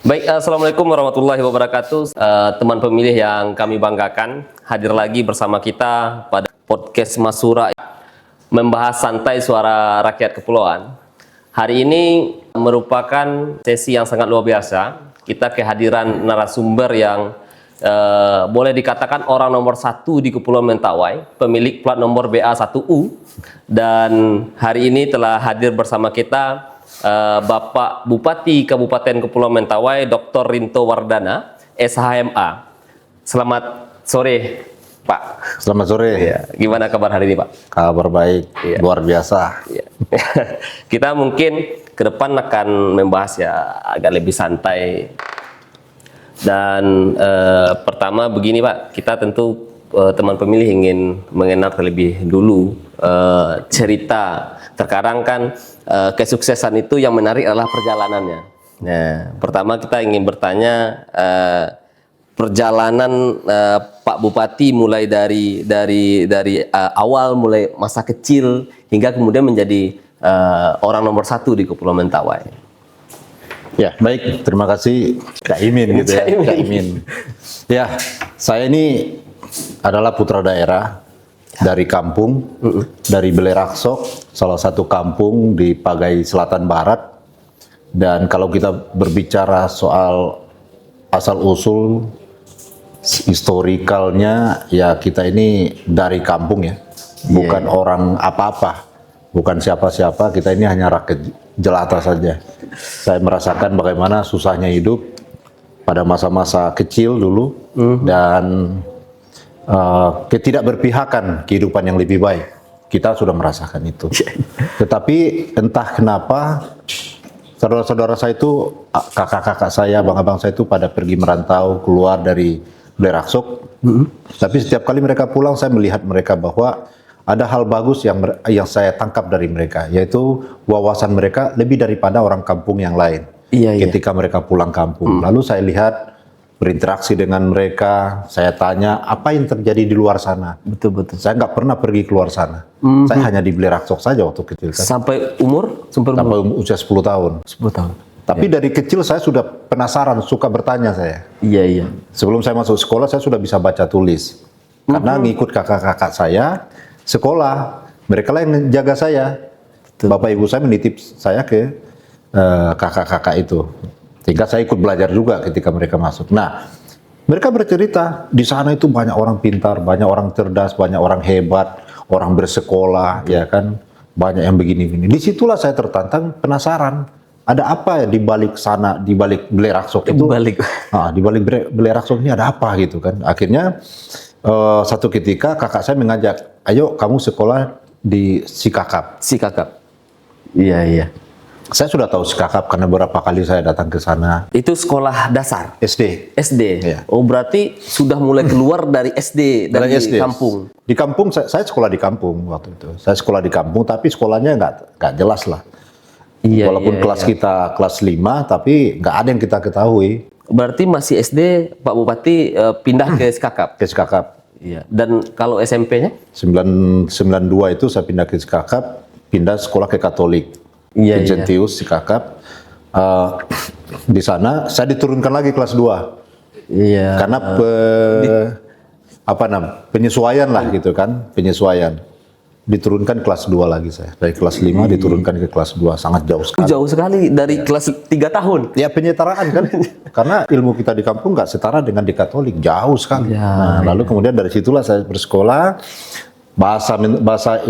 Baik, Assalamualaikum warahmatullahi wabarakatuh. Teman pemilih yang kami banggakan, hadir lagi bersama kita pada podcast Masura membahas santai suara rakyat kepulauan. Hari ini merupakan sesi yang sangat luar biasa. Kita kehadiran narasumber yang boleh dikatakan orang nomor 1 di Kepulauan Mentawai, pemilik plat nomor BA1U, dan hari ini telah hadir bersama kita Bapak Bupati Kabupaten Kepulauan Mentawai, Dr. Rinto Wardana, SHMA. Selamat sore, Pak. Selamat sore. Ya, gimana kabar hari ini, Pak? Kabar baik, Ya. luar biasa. Ya. Kita mungkin ke depan akan membahas ya agak lebih santai. Dan pertama begini, Pak, kita tentu teman pemilih ingin mengenal terlebih dulu cerita. Terkadang kan kesuksesan itu yang menarik adalah perjalanannya. Nah, pertama kita ingin bertanya perjalanan Pak Bupati mulai dari awal, mulai masa kecil hingga kemudian menjadi orang nomor 1 di Kepulauan Mentawai. Ya, baik. Terima kasih Kak Imin gitu ya. Kak Imin. Ya, saya ini adalah putra daerah dari kampung, dari Beleraksok, salah satu kampung di Pagai Selatan Barat. Dan kalau kita berbicara soal asal-usul historikalnya, ya kita ini dari kampung ya, bukan orang apa-apa, bukan siapa-siapa, kita ini hanya rakyat jelata saja. Saya merasakan bagaimana susahnya hidup pada masa-masa kecil dulu, dan ketidakberpihakan kehidupan yang lebih baik. Kita sudah merasakan itu. Tetapi entah kenapa saudara-saudara saya itu, kakak-kakak saya, abang-abang saya itu pada pergi merantau keluar dari Beleraksok. Tapi setiap kali mereka pulang, saya melihat mereka bahwa ada hal bagus yang saya tangkap dari mereka, yaitu wawasan mereka lebih daripada orang kampung yang lain. Ketika mereka pulang kampung, lalu saya lihat berinteraksi dengan mereka, saya tanya apa yang terjadi di luar sana. Betul. Saya nggak pernah pergi keluar sana. Saya hanya di Beleraksok saja waktu kecil kan. Sampai umur? Sampai usia 10 tahun. 10 tahun. Tapi dari kecil saya sudah penasaran, suka bertanya saya. Iya. Sebelum saya masuk sekolah, saya sudah bisa baca tulis. Karena ngikut kakak-kakak saya sekolah. Mereka lah yang jaga saya. Bapak ibu saya menitip saya ke kakak-kakak itu. Sehingga saya ikut belajar juga ketika mereka masuk. Nah, mereka bercerita di sana itu banyak orang pintar, banyak orang cerdas, banyak orang hebat, orang bersekolah, ya kan, banyak yang begini-begini. Disitulah saya tertantang, penasaran, ada apa ya di balik sana, di balik Beleraksok itu? Di balik Beleraksok ini ada apa gitu kan? Akhirnya satu ketika kakak saya mengajak, ayo kamu sekolah di Sikakap. Iya. Saya sudah tahu Sikakap karena beberapa kali saya datang ke sana. Itu sekolah dasar? SD. Ya. Oh, berarti sudah mulai keluar dari SD, dari kampung? Di kampung, saya sekolah di kampung waktu itu. Saya sekolah di kampung, tapi sekolahnya nggak jelas lah. Walaupun kelas kita kelas 5, tapi nggak ada yang kita ketahui. Berarti masih SD, Pak Bupati pindah ke Sikakap? Ke Sikakap. Iya. Dan kalau SMP-nya? 92 itu saya pindah ke Sikakap, pindah sekolah ke Katolik. Gentius Sikakap. Di sana saya diturunkan lagi kelas 2. Iya. Karena penyesuaian lah gitu kan, penyesuaian. Diturunkan kelas 2 lagi saya. Dari kelas 5 diturunkan ke kelas 2, sangat jauh sekali. Jauh sekali dari kelas 3 tahun. Ya, penyetaraan kan. Karena ilmu kita di kampung nggak setara dengan di Katolik, jauh sekali. Lalu kemudian dari situlah saya bersekolah. Bahasa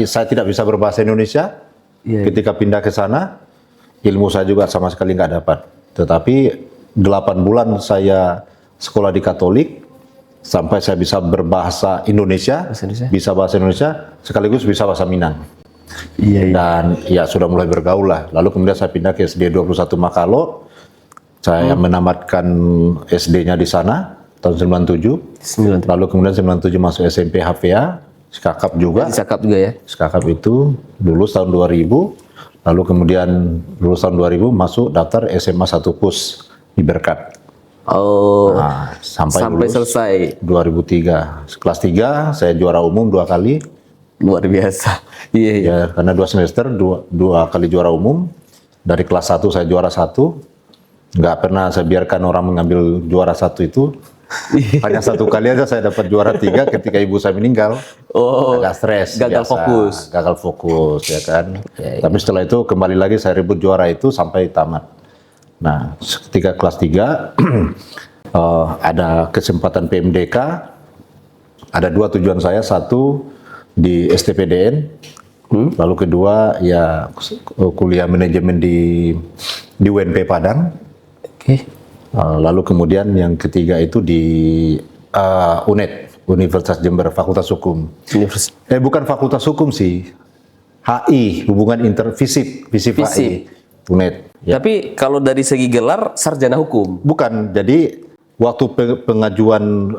saya tidak bisa berbahasa Indonesia. Ketika pindah ke sana, ilmu saya juga sama sekali nggak dapat. Tetapi 8 bulan saya sekolah di Katolik, sampai saya bisa berbahasa Indonesia, bisa bahasa Indonesia, sekaligus bisa bahasa Minang. Dan ya sudah mulai bergaul lah. Lalu kemudian saya pindah ke SD 21 Makalo, saya menamatkan SD-nya di sana, tahun 97. Lalu kemudian 97 masuk SMP HVA, Sikakap juga. Sikakap juga ya? Sikakap itu lulus tahun 2000, lalu kemudian lulus tahun 2000 masuk daftar SMA 1 PUS di Berkat. Sampai selesai 2003. Kelas 3 saya juara umum 2 kali. Luar biasa. Ya, karena 2 semester 2 kali juara umum. Dari kelas 1 saya juara 1. Nggak pernah saya biarkan orang mengambil juara 1 itu. Hanya 1 kali aja saya dapat juara 3 ketika ibu saya meninggal. Oh, Agak stres. gagal biasa. fokus. Gagal fokus, ya kan. Ya, ya. Tapi setelah itu kembali lagi saya rebut juara itu sampai tamat. Nah, ketika kelas 3 ada kesempatan PMDK. Ada 2 tujuan saya, 1 di STPDN, lalu kedua ya kuliah manajemen di UNP Padang. Oke. Lalu kemudian yang ketiga itu di UNED, Universitas Jember, Fakultas Hukum. Bukan Fakultas Hukum sih, HI, Hubungan Interfisip, FISIP HI, UNED. Ya. Tapi kalau dari segi gelar sarjana hukum. Bukan, jadi waktu pengajuan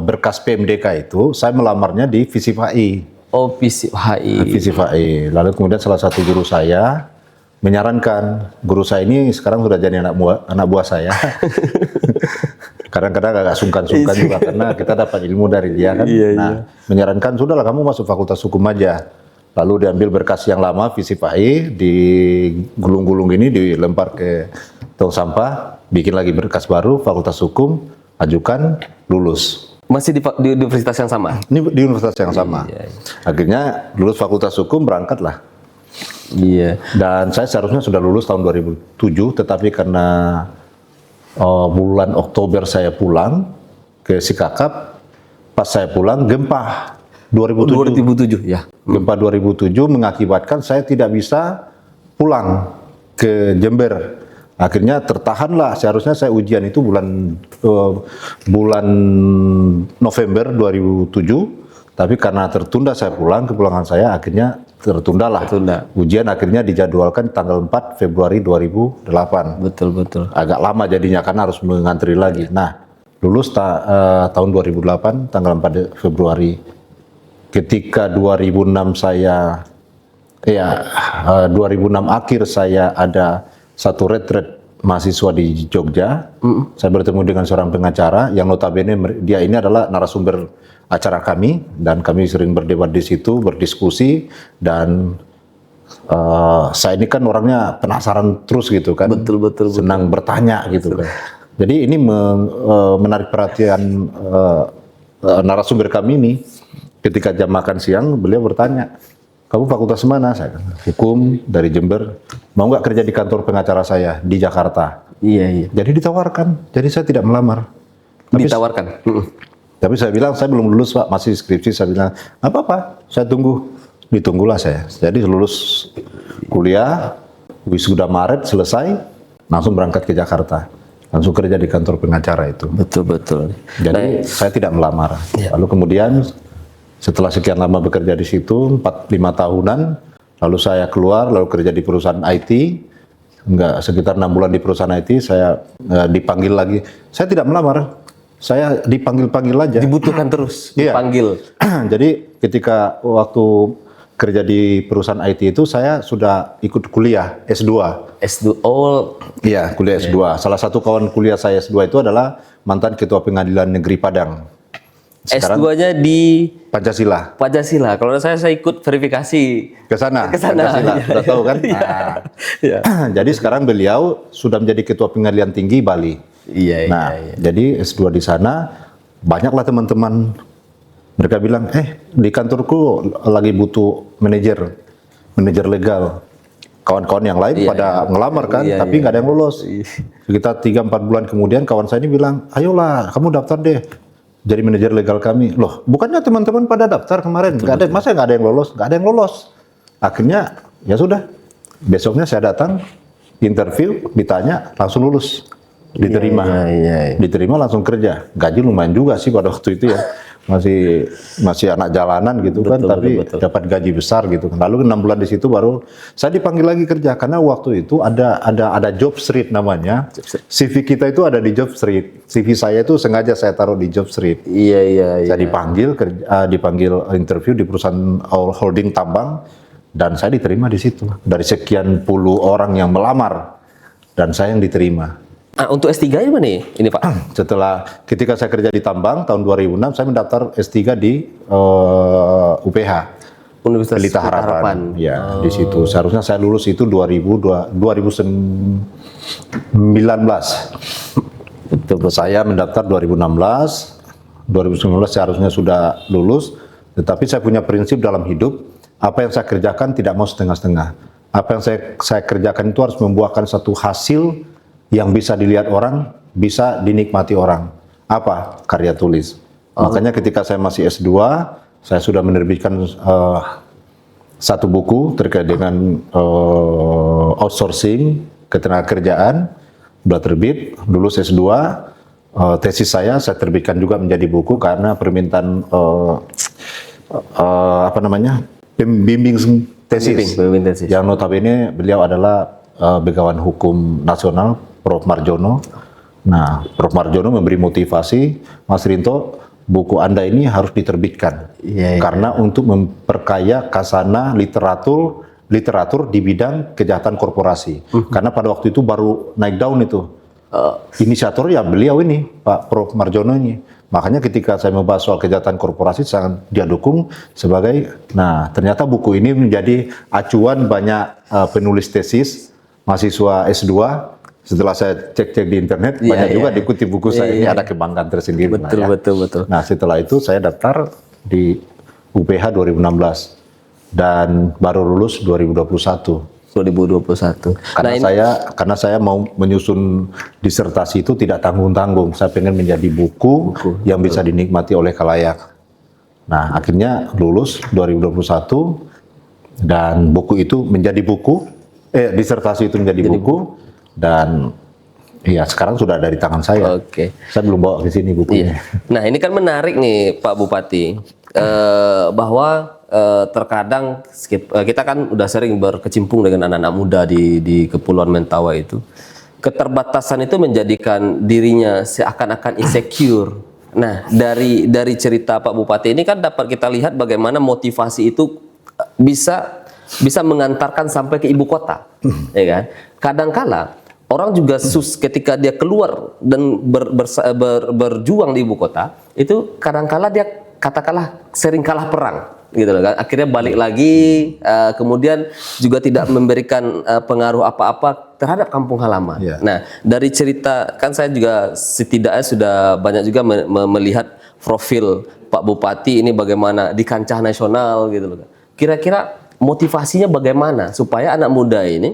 berkas PMDK itu, saya melamarnya di FISIP HI. Oh, FISIP HI. FISIP HI. Lalu kemudian salah satu guru saya menyarankan, guru saya ini sekarang sudah jadi anak buah saya. Kadang-kadang agak sungkan-sungkan juga karena kita dapat ilmu dari dia kan. Nah, menyarankan sudahlah kamu masuk Fakultas Hukum aja. Lalu diambil berkas yang lama FISIP HI, digulung-gulung ini dilempar ke tong sampah, bikin lagi berkas baru Fakultas Hukum, ajukan, lulus. Masih di universitas yang sama? Ini di universitas yang sama. Iya. Akhirnya lulus Fakultas Hukum, berangkatlah. Iya. Dan saya seharusnya sudah lulus tahun 2007, tetapi karena bulan Oktober saya pulang ke Sikakap, pas saya pulang gempa 2007. 2007 ya. Gempa 2007 mengakibatkan saya tidak bisa pulang ke Jember. Akhirnya tertahanlah, seharusnya saya ujian itu bulan November 2007, tapi karena tertunda saya pulang, kepulangan saya akhirnya tertundalah. Ujian akhirnya dijadwalkan tanggal 4 Februari 2008. Betul. Agak lama jadinya karena harus mengantri lagi. Nah, lulus tahun 2008 tanggal 4 Februari. Ketika 2006 akhir saya ada satu retret mahasiswa di Jogja. Saya bertemu dengan seorang pengacara yang notabene dia ini adalah narasumber acara kami, dan kami sering berdebat di situ, berdiskusi, dan saya ini kan orangnya penasaran terus gitu kan. Betul. Senang bertanya gitu kan. Jadi ini menarik perhatian narasumber kami ini. Ketika jam makan siang, beliau bertanya, kamu fakultas mana? Saya kata, Hukum dari Jember. Mau nggak kerja di kantor pengacara saya di Jakarta? Iya. Jadi ditawarkan. Jadi saya tidak melamar. Ditawarkan. Tapi saya bilang, saya belum lulus Pak, masih skripsi. Saya bilang, apa-apa, saya tunggu. Ditunggulah saya. Jadi lulus kuliah, wisuda Maret, selesai, langsung berangkat ke Jakarta. Langsung kerja di kantor pengacara itu. Betul. Jadi saya tidak melamar. Lalu kemudian setelah sekian lama bekerja di situ, 4-5 tahunan, lalu saya keluar, lalu kerja di perusahaan IT, sekitar 6 bulan di perusahaan IT, saya dipanggil lagi. Saya tidak melamar, saya dipanggil-panggil aja. Dibutuhkan terus, dipanggil. Jadi ketika waktu kerja di perusahaan IT itu, saya sudah ikut kuliah S2. Oh. Iya, kuliah S2. Salah satu kawan kuliah saya S2 itu adalah mantan Ketua Pengadilan Negeri Padang. S2-nya di Pancasila. Kalau saya ikut verifikasi ke sana. Pancasila, sudah tahu kan? Nah, jadi sekarang beliau sudah menjadi Ketua Pengadilan Tinggi Bali. Iya. Jadi S2 di sana, banyaklah teman-teman. Mereka bilang, di kantorku lagi butuh manajer legal. Kawan-kawan yang lain pada ngelamar kan, tapi nggak ada yang lolos. Sekitar 3-4 bulan kemudian, kawan saya ini bilang, ayolah, kamu daftar deh. Jadi manajer legal kami. Loh, bukannya teman-teman pada daftar kemarin? Masa nggak ada yang lolos? Nggak ada yang lolos. Akhirnya, ya sudah. Besoknya saya datang, interview, ditanya, langsung lulus. Diterima. Diterima langsung kerja. Gaji lumayan juga sih pada waktu itu ya. Masih anak jalanan gitu kan, tapi dapat gaji besar gitu. Lalu 6 bulan di situ baru saya dipanggil lagi kerja, karena waktu itu ada job street namanya. CV kita itu ada di job street. CV saya itu sengaja saya taruh di job street. Iya. Saya dipanggil interview di perusahaan holding tambang, dan saya diterima di situ. Dari sekian puluh orang yang melamar, dan saya yang diterima. Untuk S3-nya mana ini Pak? Ketika saya kerja di tambang tahun 2006, saya mendaftar S3 di UPH. Universitas Pelita Harapan. Ya, di situ. Seharusnya saya lulus itu 2019. Betul. Saya mendaftar 2016. 2019 seharusnya sudah lulus, tetapi saya punya prinsip dalam hidup, apa yang saya kerjakan tidak mau setengah-setengah. Apa yang saya kerjakan itu harus membuahkan satu hasil yang bisa dilihat orang, bisa dinikmati orang. Apa? Karya tulis. Makanya ketika saya masih S2, saya sudah menerbitkan satu buku terkait dengan outsourcing ketenagakerjaan, sudah terbit, lulus S2. Tesis saya terbitkan juga menjadi buku karena permintaan pembimbing tesis. Yang notabene beliau adalah Begawan Hukum Nasional, Prof. Marjono. Nah, Prof. Marjono memberi motivasi, Mas Rinto, buku Anda ini harus diterbitkan karena untuk memperkaya kasana literatur di bidang kejahatan korporasi. Karena pada waktu itu baru naik daun itu. Inisiator ya beliau ini, Pak Prof. Marjono ini. Makanya ketika saya membahas soal kejahatan korporasi, sangat dia dukung sebagai, nah ternyata buku ini menjadi acuan banyak penulis tesis, mahasiswa S2. Setelah saya cek-cek di internet, banyak juga dikutip buku saya, ini ada kebanggaan tersendiri. Betul. Nah setelah itu saya daftar di UPH 2016 dan baru lulus 2021. Karena saya mau menyusun disertasi itu tidak tanggung-tanggung. Saya pengen menjadi buku yang bisa dinikmati oleh khalayak. Nah, akhirnya lulus 2021 dan buku itu menjadi buku, disertasi itu menjadi buku dan ya sekarang sudah ada di tangan saya. Saya belum bawa ke sini bukunya. Nah, ini kan menarik nih Pak Bupati, bahwa terkadang kita kan udah sering berkecimpung dengan anak-anak muda di Kepulauan Mentawai itu. Keterbatasan itu menjadikan dirinya seakan-akan insecure. Nah, dari cerita Pak Bupati ini kan dapat kita lihat bagaimana motivasi itu bisa mengantarkan sampai ke ibu kota, ya kan? Kadangkala orang juga ketika dia keluar dan berjuang di ibu kota, itu kadangkala dia katakanlah sering kalah perang. Gitu loh kan, akhirnya balik lagi, kemudian juga tidak memberikan pengaruh apa-apa terhadap kampung halaman. Nah, dari cerita kan saya juga setidaknya sudah banyak juga melihat profil Pak Bupati ini bagaimana di kancah nasional gitu loh. Kira-kira motivasinya bagaimana supaya anak muda ini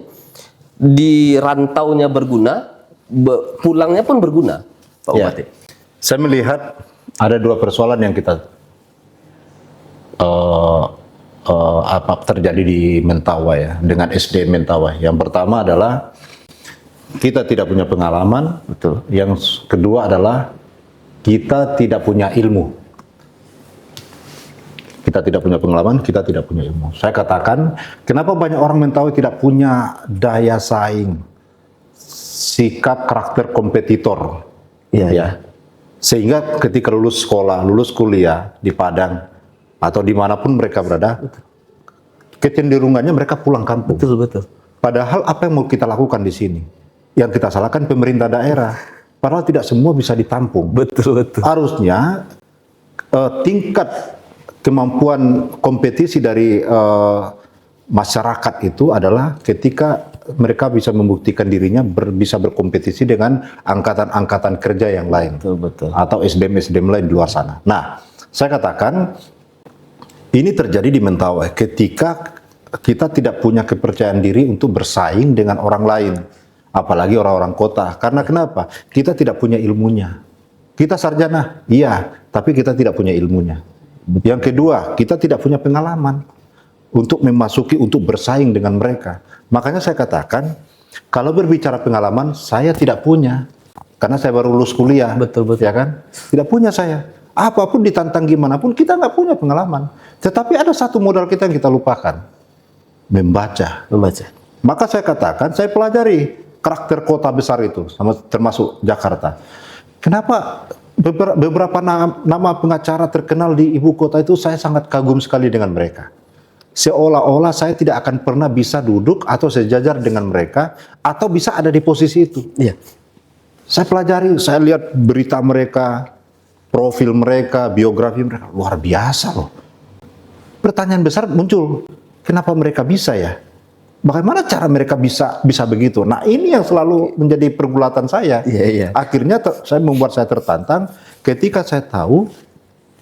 di rantaunya berguna, pulangnya pun berguna, Pak Bupati? Saya melihat ada dua persoalan yang kita apa terjadi di Mentawai ya, dengan SDM Mentawai. Yang pertama adalah kita tidak punya pengalaman, betul. Yang kedua adalah kita tidak punya ilmu. Kita tidak punya pengalaman, kita tidak punya ilmu. Saya katakan, kenapa banyak orang Mentawai tidak punya daya saing, sikap karakter kompetitor, ya. Sehingga ketika lulus sekolah, lulus kuliah di Padang atau dimanapun mereka berada, kecenderungannya mereka pulang kampung. Betul. Padahal apa yang mau kita lakukan di sini? Yang kita salahkan pemerintah daerah. Padahal tidak semua bisa ditampung. Betul. Harusnya tingkat kemampuan kompetisi dari masyarakat itu adalah ketika mereka bisa membuktikan dirinya bisa berkompetisi dengan angkatan-angkatan kerja yang lain. Betul. Atau SDM lain di luar sana. Nah, saya katakan ini terjadi di Mentawai ketika kita tidak punya kepercayaan diri untuk bersaing dengan orang lain, apalagi orang-orang kota. Karena kenapa? Kita tidak punya ilmunya. Kita sarjana, iya, tapi kita tidak punya ilmunya. Yang kedua, kita tidak punya pengalaman untuk untuk bersaing dengan mereka. Makanya saya katakan, kalau berbicara pengalaman, saya tidak punya. Karena saya baru lulus kuliah. Betul. Ya kan? Tidak punya saya. Apapun ditantang gimana pun, kita nggak punya pengalaman. Tetapi ada satu modal kita yang kita lupakan. Membaca. Maka saya katakan, saya pelajari karakter kota besar itu, termasuk Jakarta. Kenapa beberapa nama pengacara terkenal di ibu kota itu saya sangat kagum sekali dengan mereka. Seolah-olah saya tidak akan pernah bisa duduk atau sejajar dengan mereka, atau bisa ada di posisi itu. Saya pelajari, saya lihat berita mereka, profil mereka, biografi mereka, luar biasa loh. pertanyaan besar muncul, kenapa mereka bisa ya? Bagaimana cara mereka bisa begitu? Nah, ini yang selalu menjadi pergulatan saya. Akhirnya membuat saya tertantang ketika saya tahu,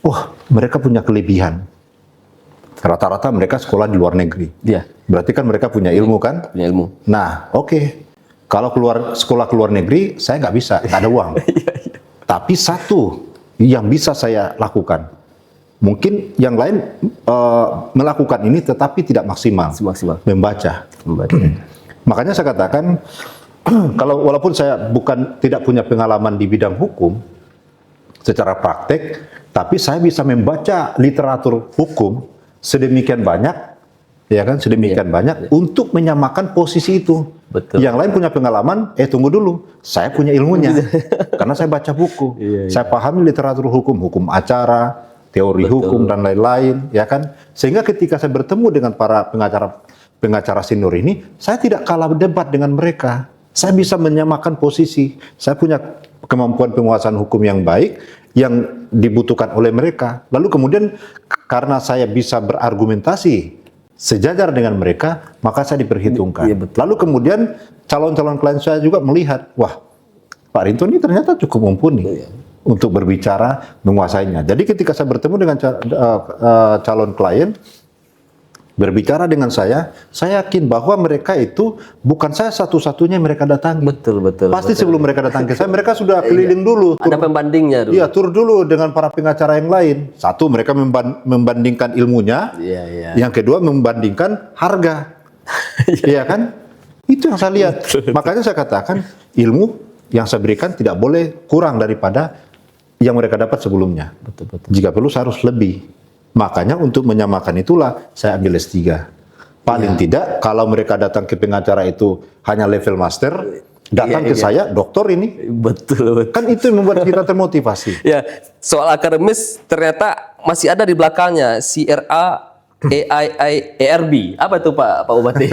wah, mereka punya kelebihan. Rata-rata mereka sekolah di luar negeri. Berarti kan mereka punya ilmu kan? Punya ilmu. Nah, oke. Kalau sekolah ke luar negeri, saya nggak bisa, nggak ada uang. Tapi satu yang bisa saya lakukan, mungkin yang lain melakukan ini tetapi tidak maksimal. Membaca. Makanya saya katakan, kalau walaupun saya tidak punya pengalaman di bidang hukum secara praktek, tapi saya bisa membaca literatur hukum sedemikian banyak, ya kan, banyak untuk menyamakan posisi itu. Betul. Yang lain punya pengalaman, tunggu dulu, saya punya ilmunya, karena saya baca buku, saya pahami literatur hukum, hukum acara, teori hukum dan lain-lain, ya kan. Sehingga ketika saya bertemu dengan para pengacara senior ini, saya tidak kalah debat dengan mereka. Saya bisa menyamakan posisi. Saya punya kemampuan penguasaan hukum yang baik yang dibutuhkan oleh mereka. Lalu kemudian karena saya bisa berargumentasi sejajar dengan mereka, maka saya diperhitungkan. Lalu kemudian calon-calon klien saya juga melihat, wah, Pak Rinto ini ternyata cukup mumpuni untuk berbicara, menguasainya. Jadi ketika saya bertemu dengan calon klien, berbicara dengan saya yakin bahwa mereka itu bukan saya satu-satunya mereka datang. Betul. Pasti sebelum mereka datang ke saya, mereka sudah keliling dulu. Ada pembandingnya dulu. Iya, tur dulu dengan para pengacara yang lain. Satu, mereka membandingkan ilmunya. Yang kedua, membandingkan harga. Iya kan? Itu yang saya lihat. Makanya saya katakan, ilmu yang saya berikan tidak boleh kurang daripada yang mereka dapat sebelumnya. Jika perlu, saya harus lebih. Makanya untuk menyamakan itulah saya ambil S3. Paling tidak kalau mereka datang ke pengacara itu hanya level master, datang ke saya, doktor ini. Betul. Kan itu yang membuat kita termotivasi. Ya, soal akademis ternyata masih ada di belakangnya CRA ERB. Apa itu Pak Bupati?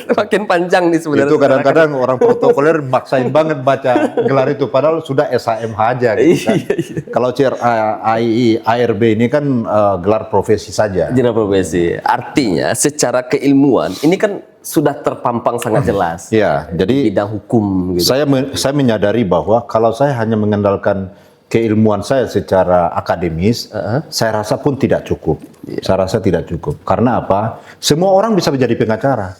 Makin panjang nih sebenarnya. Itu kadang-kadang orang protokoler maksain banget baca gelar itu, padahal sudah SHMH aja gitu kan. Kalau CRA AIRB ini kan gelar profesi saja. Gelar profesi. Artinya secara keilmuan ini kan sudah terpampang sangat jelas. Ya, jadi bidang hukum gitu. Saya menyadari bahwa kalau saya hanya mengandalkan keilmuan saya secara akademis, saya rasa pun tidak cukup. Saya rasa tidak cukup. Karena apa? Semua orang bisa menjadi pengacara.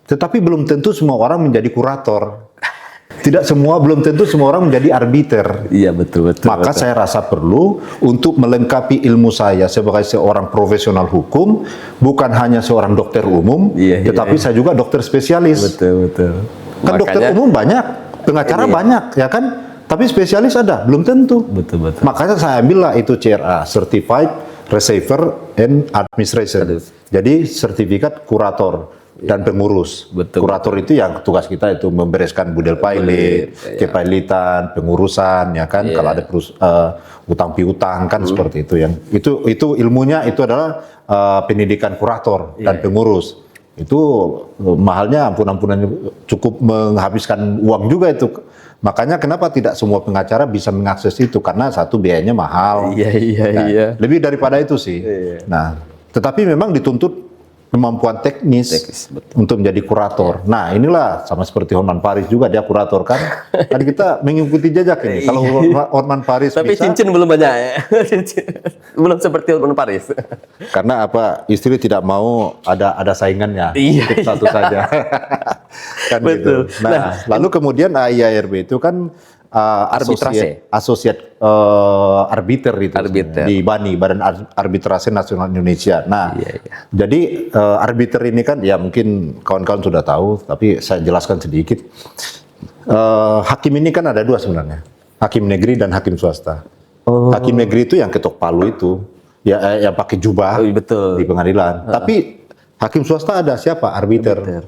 Tetapi belum tentu semua orang menjadi kurator. Belum tentu semua orang menjadi arbiter. Iya, betul. Maka saya rasa perlu untuk melengkapi ilmu saya sebagai seorang profesional hukum, bukan hanya seorang dokter umum, tetapi saya juga dokter spesialis. Betul. Kan dokter umum banyak, pengacara banyak, ya kan? Tapi spesialis ada, belum tentu. Betul. Makanya saya ambillah itu CRA, Certified Receiver and Administration. Jadi sertifikat kurator dan pengurus. Kurator itu yang tugas kita itu membereskan budel pilot, kepailitan, pengurusan, ya kan. Kalau ada utang piutang kan seperti itu. Itu ilmunya itu adalah pendidikan kurator dan pengurus. Itu mahalnya ampun-ampunannya, cukup menghabiskan uang juga itu. Makanya kenapa tidak semua pengacara bisa mengakses itu, karena satu biayanya mahal. Iya. Lebih daripada itu sih. Nah, tetapi memang dituntut kemampuan teknis untuk menjadi kurator. Nah, inilah sama seperti Hotman Paris juga, dia kurator kan. Kan kita mengikuti jejak ini. Kalau Hotman Paris tapi bisa, cincin belum banyak ya. Belum seperti Hotman Paris. Karena apa? Istri tidak mau ada saingannya. Satu saja. Kan betul. Gitu. Nah, lalu kemudian AIRB itu kan asosiat arbiter itu di BANI, Badan Arbitrase Nasional Indonesia. Nah, jadi arbiter ini kan ya mungkin kawan-kawan sudah tahu, tapi saya jelaskan sedikit. Hakim ini kan ada dua sebenarnya, hakim negeri dan hakim swasta. Hakim negeri itu yang ketok palu itu, ya yang pakai jubah di pengadilan. Tapi hakim swasta ada siapa? Arbiter.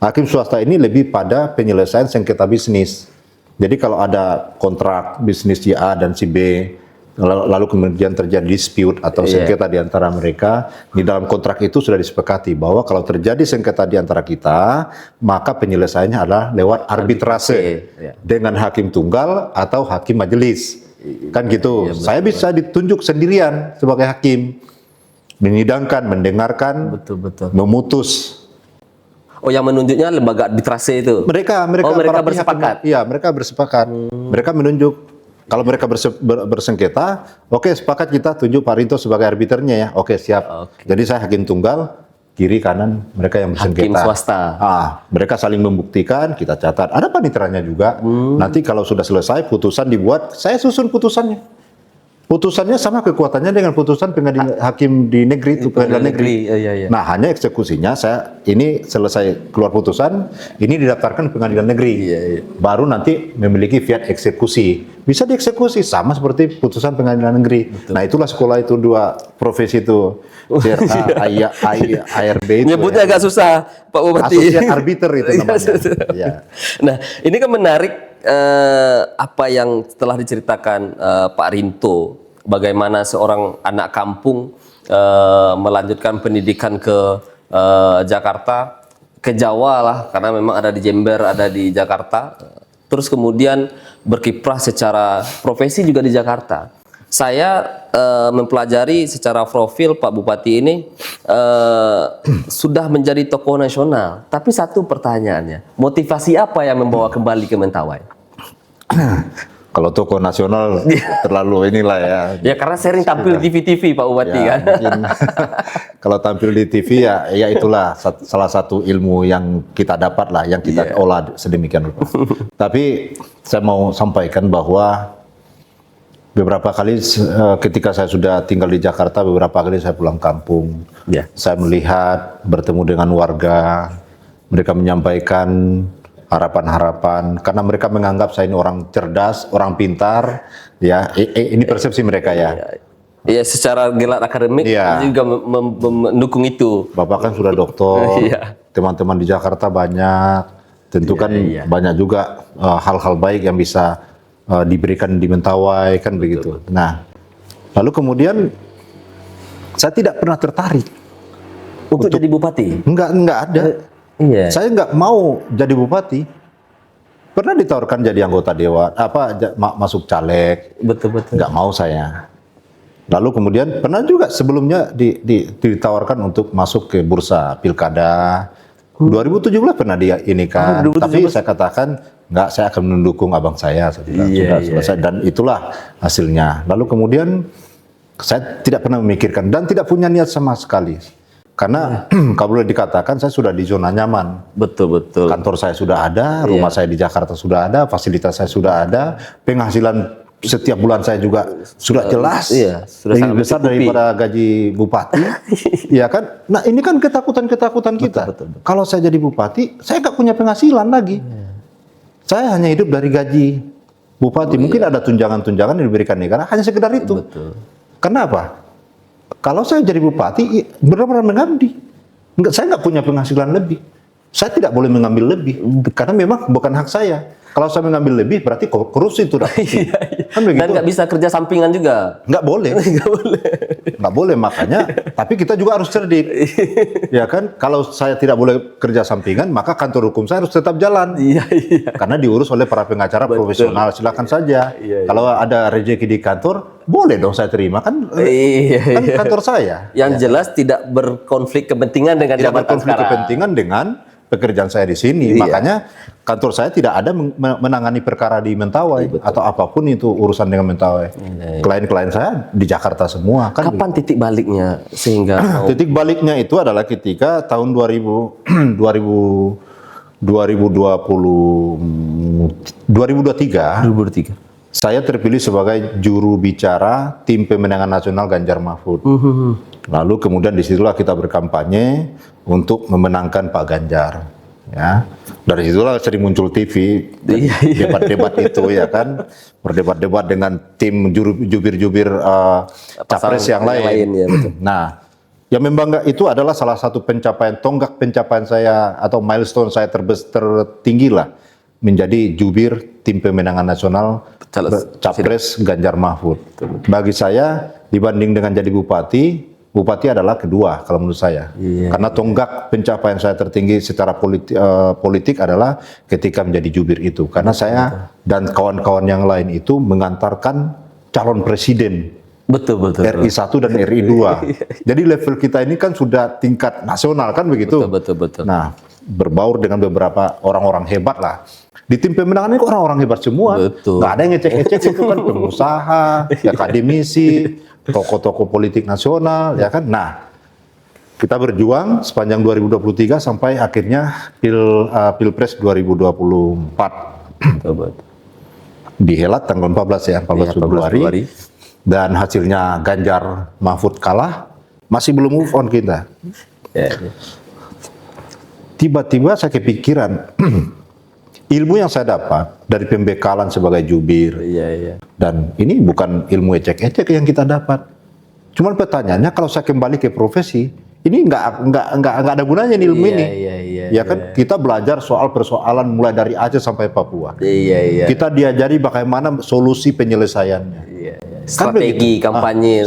Hakim swasta ini lebih pada penyelesaian sengketa bisnis. Jadi kalau ada kontrak bisnis si A dan si B, lalu kemudian terjadi dispute atau sengketa di antara mereka, di dalam kontrak itu sudah disepakati bahwa kalau terjadi sengketa di antara kita, maka penyelesaiannya adalah lewat arbitrase dengan hakim tunggal atau hakim majelis. Kan gitu. Saya bisa ditunjuk sendirian sebagai hakim. menyidangkan, mendengarkan, Betul. memutus. Oh, yang menunjuknya lembaga arbitrase itu. Mereka Oh, mereka para pihak bersepakat. iya, mereka bersepakat. Mereka menunjuk. Kalau mereka bersengketa, oke, sepakat kita tunjuk Pak Rinto sebagai arbiternya ya. Oke, siap. Oke. Jadi saya hakim tunggal, kiri kanan mereka yang bersengketa. Hakim swasta. Mereka saling membuktikan, kita catat. Ada paniteranya juga. Nanti kalau sudah selesai, putusan dibuat, saya susun putusannya. Putusannya sama kekuatannya dengan putusan pengadilan hakim di negeri itu, pengadilan negeri. Iya. Nah, hanya eksekusinya ini selesai keluar putusan, ini didaftarkan ke pengadilan negeri. Iya. Baru nanti memiliki fiat eksekusi. Bisa dieksekusi sama seperti putusan pengadilan negeri. Betul. Nah, itulah sekolah itu, dua profesi itu. ARB itu. Nyebutnya agak susah, Pak Bupati. Asosiat arbiter itu namanya. Ya. Nah, ini kan menarik apa yang telah diceritakan Pak Rinto, bagaimana seorang anak kampung melanjutkan pendidikan ke Jakarta, ke Jawa lah, karena memang ada di Jember, ada di Jakarta. Terus kemudian berkiprah secara profesi juga di Jakarta. Saya mempelajari secara profil Pak Bupati ini sudah menjadi tokoh nasional. Tapi satu pertanyaannya, motivasi apa yang membawa kembali ke Mentawai? Kalau tokoh nasional terlalu inilah ya. Ya karena sering tampil di TV-TV Pak Bupati Ya, kan. mungkin kalau tampil di TV ya itulah salah satu ilmu yang kita dapat lah, yang kita olah sedemikian rupa. Tapi saya mau sampaikan bahwa beberapa kali ketika saya sudah tinggal di Jakarta, beberapa kali saya pulang kampung. Saya melihat, bertemu dengan warga, mereka menyampaikan harapan-harapan, karena mereka menganggap saya ini orang cerdas, orang pintar, ya. Ini persepsi mereka ya. Iya, secara gelar akademik juga mendukung itu. Bapak kan sudah doktor, teman-teman di Jakarta banyak, tentu kan banyak juga hal-hal baik yang bisa diberikan di Mentawai, kan begitu. Nah, lalu kemudian saya tidak pernah tertarik untuk jadi bupati. Enggak ada. Saya nggak mau jadi bupati. Pernah ditawarkan jadi anggota dewan, masuk caleg. Betul. Nggak mau saya. Lalu kemudian pernah juga sebelumnya ditawarkan untuk masuk ke bursa pilkada. 2017 pernah dia ini kan. Tapi saya katakan nggak, saya akan mendukung abang saya. Sudah selesai dan itulah hasilnya. Lalu kemudian saya tidak pernah memikirkan dan tidak punya niat sama sekali. Karena kalau boleh dikatakan saya sudah di zona nyaman. Betul. Kantor saya sudah ada, rumah saya di Jakarta sudah ada, fasilitas saya sudah ada, penghasilan setiap bulan saya juga sudah jelas, sudah lebih besar daripada gaji bupati. Ya kan? Nah, ini kan ketakutan kita. Betul. Kalau saya jadi bupati, saya nggak punya penghasilan lagi. Saya hanya hidup dari gaji bupati. Mungkin ada tunjangan-tunjangan yang diberikan negara, hanya sekedar itu. Betul. Kenapa? Kalau saya jadi bupati, benar-benar mengabdi. Saya nggak punya penghasilan lebih. Saya tidak boleh mengambil lebih, karena memang bukan hak saya. Kalau saya mengambil lebih, berarti korupsi itu. Kan begitu. Dan nggak bisa kerja sampingan juga. Nggak boleh. Nggak boleh, makanya. Tapi kita juga harus cerdik. Ya kan? Kalau saya tidak boleh kerja sampingan, maka kantor hukum saya harus tetap jalan. Karena diurus oleh para pengacara profesional. Silakan saja. Kalau ada rezeki di kantor, boleh dong saya terima. Kan kantor saya. Yang jelas tidak berkonflik kepentingan dengan tidak jabatan berkonflik sekarang. kepentingan dengan pekerjaan saya di sini. Makanya kantor saya tidak ada menangani perkara di Mentawai atau apapun itu urusan dengan Mentawai. Klien-klien saya di Jakarta semua. Kan Kapan titik baliknya sehingga titik baliknya itu adalah ketika tahun 2023 saya terpilih sebagai juru bicara tim pemenangan nasional Ganjar Mahfud. Lalu kemudian disitulah kita berkampanye untuk memenangkan Pak Ganjar. Ya, dari situlah sering muncul TV debat-debat itu ya kan, berdebat-debat dengan tim jubir-jubir capres yang lain. Betul. Nah, yang membangga itu adalah salah satu tonggak pencapaian saya atau milestone saya tertinggi lah, menjadi jubir tim pemenangan nasional capres Ganjar Mahfud. Bagi saya dibanding dengan jadi bupati adalah kedua kalau menurut saya. Karena tonggak pencapaian saya tertinggi secara politik adalah ketika menjadi jubir itu. Karena saya dan kawan-kawan yang lain itu mengantarkan calon presiden Betul. RI 1 dan RI 2. Jadi level kita ini kan sudah tingkat nasional kan begitu. Betul. Nah, berbaur dengan beberapa orang-orang hebat lah. Di tim pemenangan ini orang-orang hebat semua. Betul. Nggak ada yang ngecek-ngecek itu kan pengusaha, akademisi, tokoh-tokoh politik nasional, ya kan. Nah, kita berjuang sepanjang 2023 sampai akhirnya Pilpres 2024. Betul. Dihelat tanggal 14 ya, 14 Februari. Februari. Dan hasilnya Ganjar Mahfud kalah, masih belum move on kita. Ya. Tiba-tiba saya kepikiran, ilmu yang saya dapat dari pembekalan sebagai jubir, Iya. dan ini bukan ilmu ecek-ecek yang kita dapat. Cuman pertanyaannya kalau saya kembali ke profesi, ini nggak ada gunanya nih ilmu ini. Iya. Ya kan kita belajar soal persoalan mulai dari Aceh sampai Papua. Iya. Kita diajari bagaimana solusi penyelesaiaannya. Iya. Kan Strategi begitu. kampanye.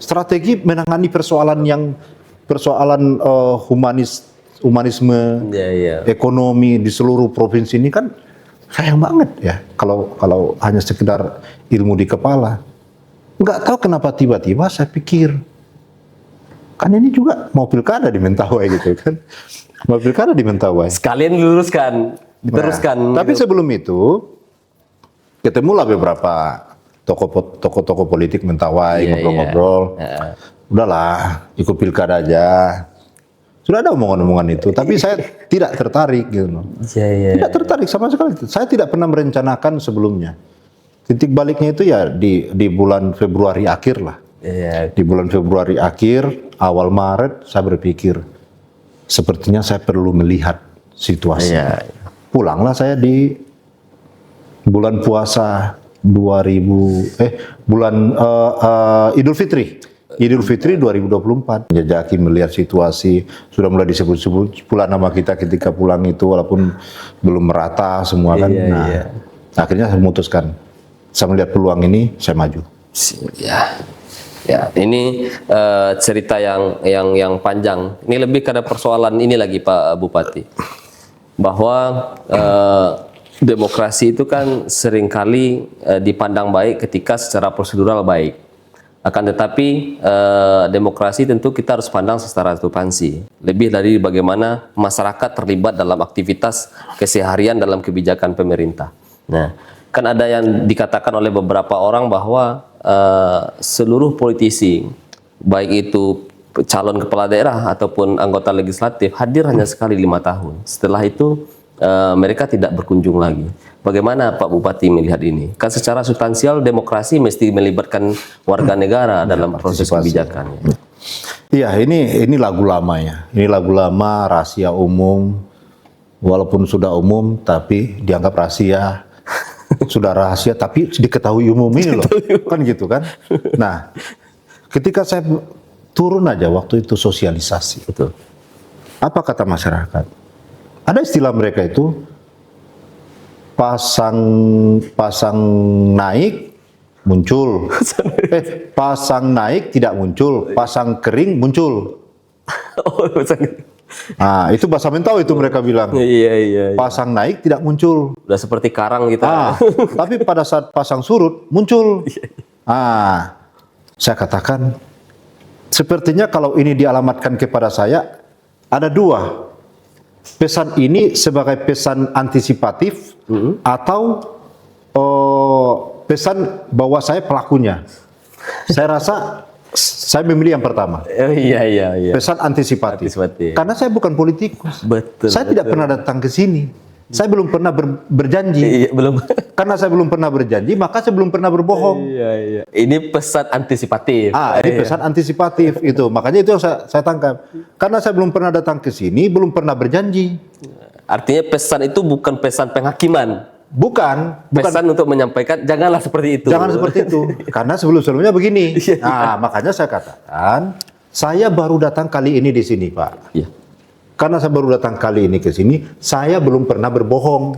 Strategi menangani persoalan humanisme, Iya. ekonomi di seluruh provinsi ini kan sayang banget ya kalau hanya sekedar ilmu di kepala. Nggak tahu kenapa tiba-tiba saya pikir, kan ini juga mau pilkada di Mentawai gitu kan, mau pilkada di Mentawai. Sekalian diluruskan, diteruskan. Nah, tapi sebelum itu ketemulah beberapa tokoh-tokoh politik Mentawai, ngobrol-ngobrol. Udahlah, ikut pilkada aja. Sudah ada omongan-omongan itu, tapi saya tidak tertarik gitu loh. Tidak tertarik sama sekali. Saya tidak pernah merencanakan sebelumnya. Titik baliknya itu ya di bulan Februari akhir lah. Di bulan Februari akhir, awal Maret saya berpikir sepertinya saya perlu melihat situasi. Pulanglah saya di bulan puasa Idul Fitri 2024. Jajaki melihat situasi, sudah mulai disebut-sebut pula nama kita ketika pulang itu walaupun belum merata semua kan. Akhirnya saya memutuskan, saya melihat peluang ini, saya maju. Ya, ini cerita yang panjang. Ini lebih karena persoalan ini lagi Pak Bupati, bahwa demokrasi itu kan seringkali dipandang baik ketika secara prosedural baik. Akan tetapi demokrasi tentu kita harus pandang secara substansi. Lebih dari bagaimana masyarakat terlibat dalam aktivitas keseharian dalam kebijakan pemerintah. Nah, kan ada yang dikatakan oleh beberapa orang bahwa seluruh politisi, baik itu calon kepala daerah ataupun anggota legislatif, hadir hanya sekali 5 tahun. Setelah itu mereka tidak berkunjung lagi. Bagaimana Pak Bupati melihat ini? Kan secara substansial demokrasi mesti melibatkan warga negara dalam proses kebijakan. Iya, ini lagu lama ya. Ini lagu lama, rahasia umum. Walaupun sudah umum, tapi dianggap rahasia. Sudah rahasia tapi diketahui umum ini loh, kan gitu kan. Nah, ketika saya turun aja waktu itu sosialisasi, Betul. apa kata masyarakat? Ada istilah mereka itu pasang naik muncul, pasang naik tidak muncul, pasang kering muncul. Nah, itu bahasa Mentawai itu mereka bilang. Iya. Pasang naik tidak muncul. Udah seperti karang gitu. Tapi pada saat pasang surut muncul. Saya katakan sepertinya kalau ini dialamatkan kepada saya ada dua. Pesan ini sebagai pesan antisipatif atau pesan bahwa saya pelakunya. Saya rasa saya memilih yang pertama. Iya. Pesan antisipatif. Karena saya bukan politikus. Betul. Saya tidak pernah datang ke sini. Saya belum pernah berjanji. Iya, belum. Karena saya belum pernah berjanji, maka saya belum pernah berbohong. Iya. Ini pesan antisipatif. Ini pesan antisipatif itu. Makanya itu yang saya tangkap. Karena saya belum pernah datang ke sini, belum pernah berjanji. Artinya pesan itu bukan pesan penghakiman. Bukan. Pesan untuk menyampaikan janganlah seperti itu. Jangan seperti itu. Karena sebelum-sebelumnya begini. Makanya saya katakan, saya baru datang kali ini di sini, Pak. Iya. Karena saya baru datang kali ini ke sini, saya belum pernah berbohong.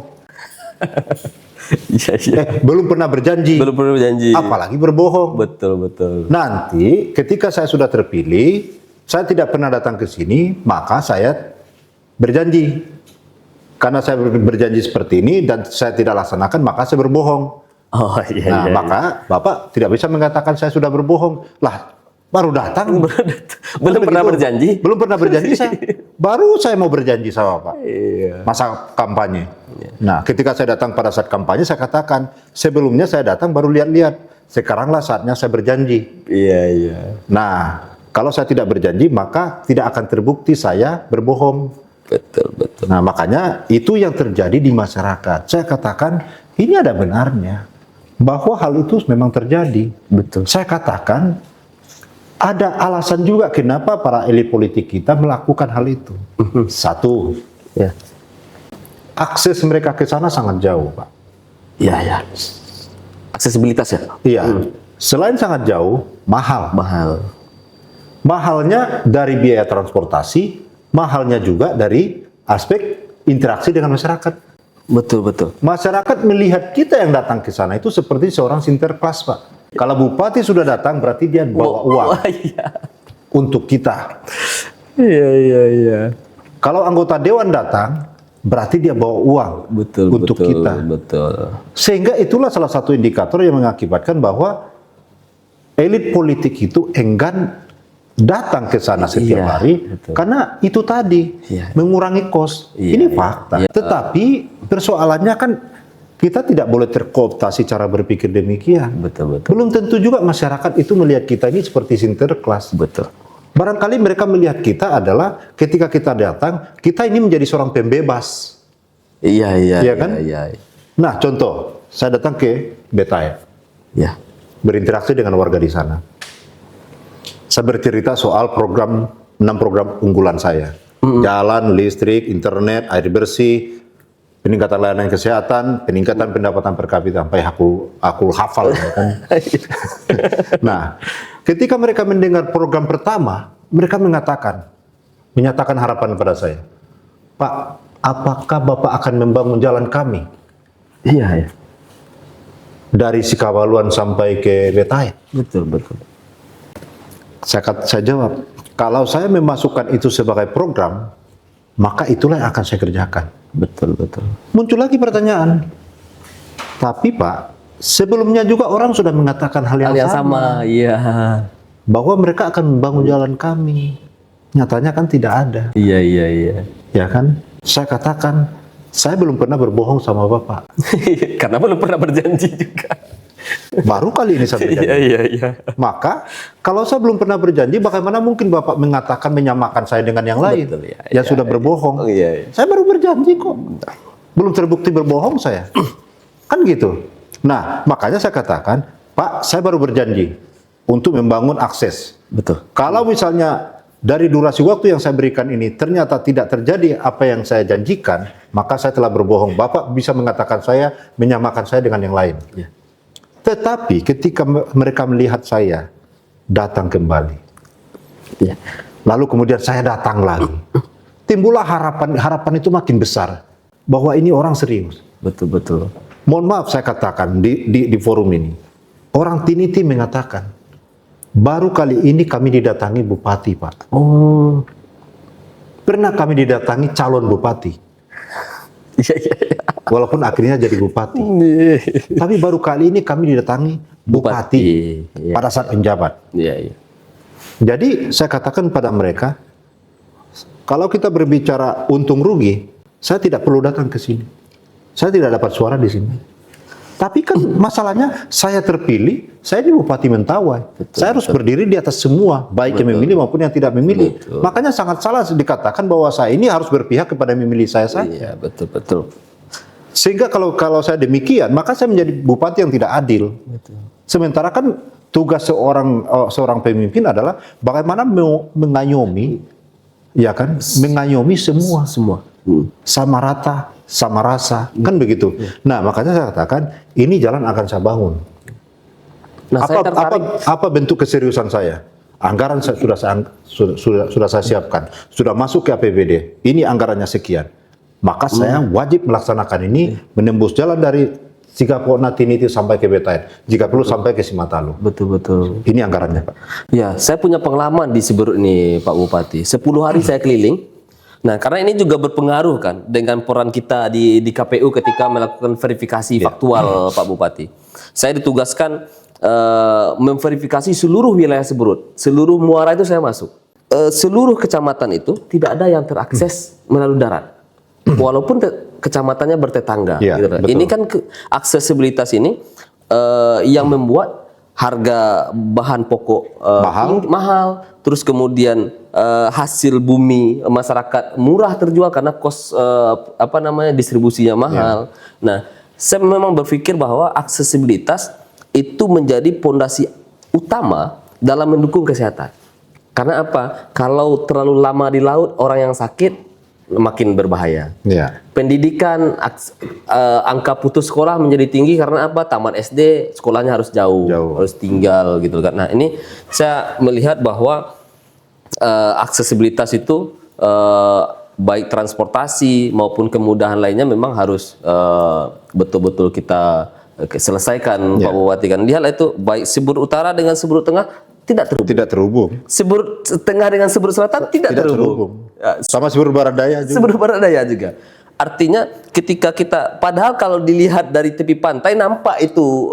Belum pernah berjanji. Belum pernah berjanji. Apalagi berbohong. Betul. Nanti ketika saya sudah terpilih, saya tidak pernah datang ke sini, maka saya berjanji. Karena saya berjanji seperti ini dan saya tidak laksanakan, maka saya berbohong. Oh iya. Nah, iya, maka Bapak tidak bisa mengatakan saya sudah berbohong. Lah, baru datang. Belum pernah Begitu. berjanji. Belum pernah berjanji saya. Baru saya mau berjanji sama Bapak. Iya. Masa kampanye. Nah, ketika saya datang pada saat kampanye, saya katakan, sebelumnya saya datang baru lihat-lihat. Sekaranglah saatnya saya berjanji. Iya, iya. Nah, kalau saya tidak berjanji, maka tidak akan terbukti saya berbohong. Betul, betul. Nah, makanya itu yang terjadi di masyarakat. Saya katakan, ini ada benarnya. Bahwa hal itu memang terjadi. Betul. Saya katakan, ada alasan juga kenapa para elit politik kita melakukan hal itu. Satu, Ya. akses mereka ke sana sangat jauh, Pak. Iya, ya. Aksesibilitas ya? Iya. Selain sangat jauh, mahal. Mahal. Mahalnya dari biaya transportasi, mahalnya juga dari aspek interaksi dengan masyarakat. Betul, betul. Masyarakat melihat kita yang datang ke sana itu seperti seorang sinterklas, Pak. Kalau bupati sudah datang, berarti dia bawa uang Wah, iya. untuk kita. Iya, iya, iya. Kalau anggota dewan datang, berarti dia bawa uang Betul, untuk betul, kita. betul. Sehingga itulah salah satu indikator yang mengakibatkan bahwa elit politik itu enggan datang ke sana setiap Iya, hari betul. karena itu tadi Iya. mengurangi kos. Iya, Ini iya, fakta. iya. Tetapi persoalannya kan kita tidak boleh terkooptasi cara berpikir demikian. Betul, betul. Belum tentu juga masyarakat itu melihat kita ini seperti sinterklas. Betul. Barangkali mereka melihat kita adalah ketika kita datang, kita ini menjadi seorang pembebas. Iya, iya, Iya kan? Iya, iya. Nah, contoh, saya datang ke Betaya, Ya. berinteraksi dengan warga di sana. Saya bercerita soal 6 program unggulan saya. Jalan, listrik, internet, air bersih, peningkatan layanan kesehatan, peningkatan pendapatan per kapita, sampai aku hafal. Ya kan? Nah, ketika mereka mendengar program pertama, mereka menyatakan harapan pada saya. Pak, apakah Bapak akan membangun jalan kami Iya, ya. dari Sikabaluan sampai ke Betaya? Betul, betul. Saya jawab, kalau saya memasukkan itu sebagai program, maka itulah yang akan saya kerjakan. Betul, betul. Muncul lagi pertanyaan, tapi Pak, sebelumnya juga orang sudah mengatakan hal Hal yang sama, sama, iya. bahwa mereka akan membangun jalan kami. Nyatanya kan tidak ada, Iya, iya, iya. ya kan? Saya katakan, saya belum pernah berbohong sama Bapak. Karena belum pernah berjanji juga. Baru kali ini saya berjanji. Iya, iya, iya. Maka, kalau saya belum pernah berjanji, bagaimana mungkin Bapak mengatakan menyamakan saya dengan yang lain Betul, ya. yang Iya, sudah iya. berbohong? Oh, iya, iya. Saya baru berjanji kok. Belum terbukti berbohong saya. Kan gitu. Nah, makanya saya katakan, Pak, saya baru berjanji untuk membangun akses. Betul. Kalau misalnya dari durasi waktu yang saya berikan ini ternyata tidak terjadi apa yang saya janjikan, maka saya telah berbohong. Bapak bisa mengatakan saya, menyamakan saya dengan yang lain. Iya. Tetapi ketika mereka melihat saya datang kembali, Iya. lalu kemudian saya datang lagi, timbullah harapan itu makin besar bahwa ini orang serius. Betul, betul. Mohon maaf saya katakan di forum ini, orang Tiniti mengatakan, baru kali ini kami didatangi bupati, Pak. Oh. Pernah kami didatangi calon bupati, Iya, iya, iya. walaupun akhirnya jadi bupati. Iya. Tapi baru kali ini kami didatangi bupati Iya. pada saat penjabat. Iya, iya. Jadi saya katakan pada mereka, kalau kita berbicara untung rugi, saya tidak perlu datang ke sini. Saya tidak dapat suara di sini. Tapi kan masalahnya saya terpilih, saya ini Bupati Mentawai. Saya harus berdiri di atas semua, baik yang memilih maupun yang tidak memilih. Betul. Makanya sangat salah dikatakan bahwa saya ini harus berpihak kepada yang memilih saya saja. Iya, betul, betul. Sehingga kalau saya demikian, maka saya menjadi bupati yang tidak adil. Sementara kan tugas seorang pemimpin adalah bagaimana mengayomi, ya kan, mengayomi semua, sama rata, sama rasa, kan begitu. Nah, makanya saya katakan ini jalan akan saya bangun. Nah, saya tertarik. Apa bentuk keseriusan saya? Anggaran sudah saya siapkan, sudah masuk ke APBD. Ini anggarannya sekian. Maka saya wajib melaksanakan ini, menembus jalan dari Sikapona Tiniti sampai ke Betaya, jika perlu sampai ke Simatalo. Betul, betul. Ini anggarannya, Pak. Ya, saya punya pengalaman di Siberut ini, Pak Bupati. 10 hari saya keliling, Nah, karena ini juga berpengaruh kan dengan peran kita di KPU ketika melakukan verifikasi faktual, Pak Bupati. Saya ditugaskan memverifikasi seluruh wilayah Seberut, seluruh muara itu saya masuk. Seluruh kecamatan itu tidak ada yang terakses melalui darat, walaupun kecamatannya bertetangga. Ya, Gitu. Ini kan aksesibilitas ini yang membuat harga bahan pokok mahal, terus kemudian hasil bumi masyarakat murah terjual karena kos distribusinya mahal. Nah, saya memang berpikir bahwa aksesibilitas itu menjadi pondasi utama dalam mendukung kesehatan. Karena apa? Kalau terlalu lama di laut, orang yang sakit makin berbahaya. Ya. Pendidikan, angka putus sekolah menjadi tinggi karena apa? Taman SD sekolahnya harus jauh, harus tinggal gitu kan. Nah, ini saya melihat bahwa aksesibilitas itu baik transportasi maupun kemudahan lainnya memang harus betul-betul kita selesaikan, Pak Bupati kan. Lihatlah itu baik Seberut Utara dengan Seberut Tengah tidak terhubung. Seberut Tengah dengan Seberut Selatan tidak terhubung. Ya, sama Seberut Barat Daya juga. Seberut Barat Daya juga. Artinya ketika kita, padahal kalau dilihat dari tepi pantai nampak itu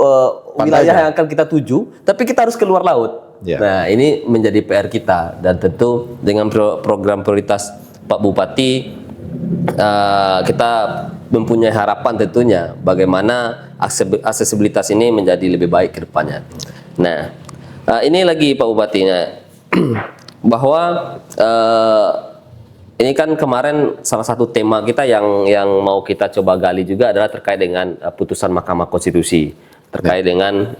wilayah yang akan kita tuju, tapi kita harus keluar laut. Ya. Nah, ini menjadi PR kita, dan tentu dengan program prioritas Pak Bupati kita mempunyai harapan tentunya bagaimana aksesibilitas ini menjadi lebih baik ke depannya. Nah, ini lagi Pak Bupatinya bahwa ini kan kemarin salah satu tema kita yang mau kita coba gali juga adalah terkait dengan putusan Mahkamah Konstitusi terkait dengan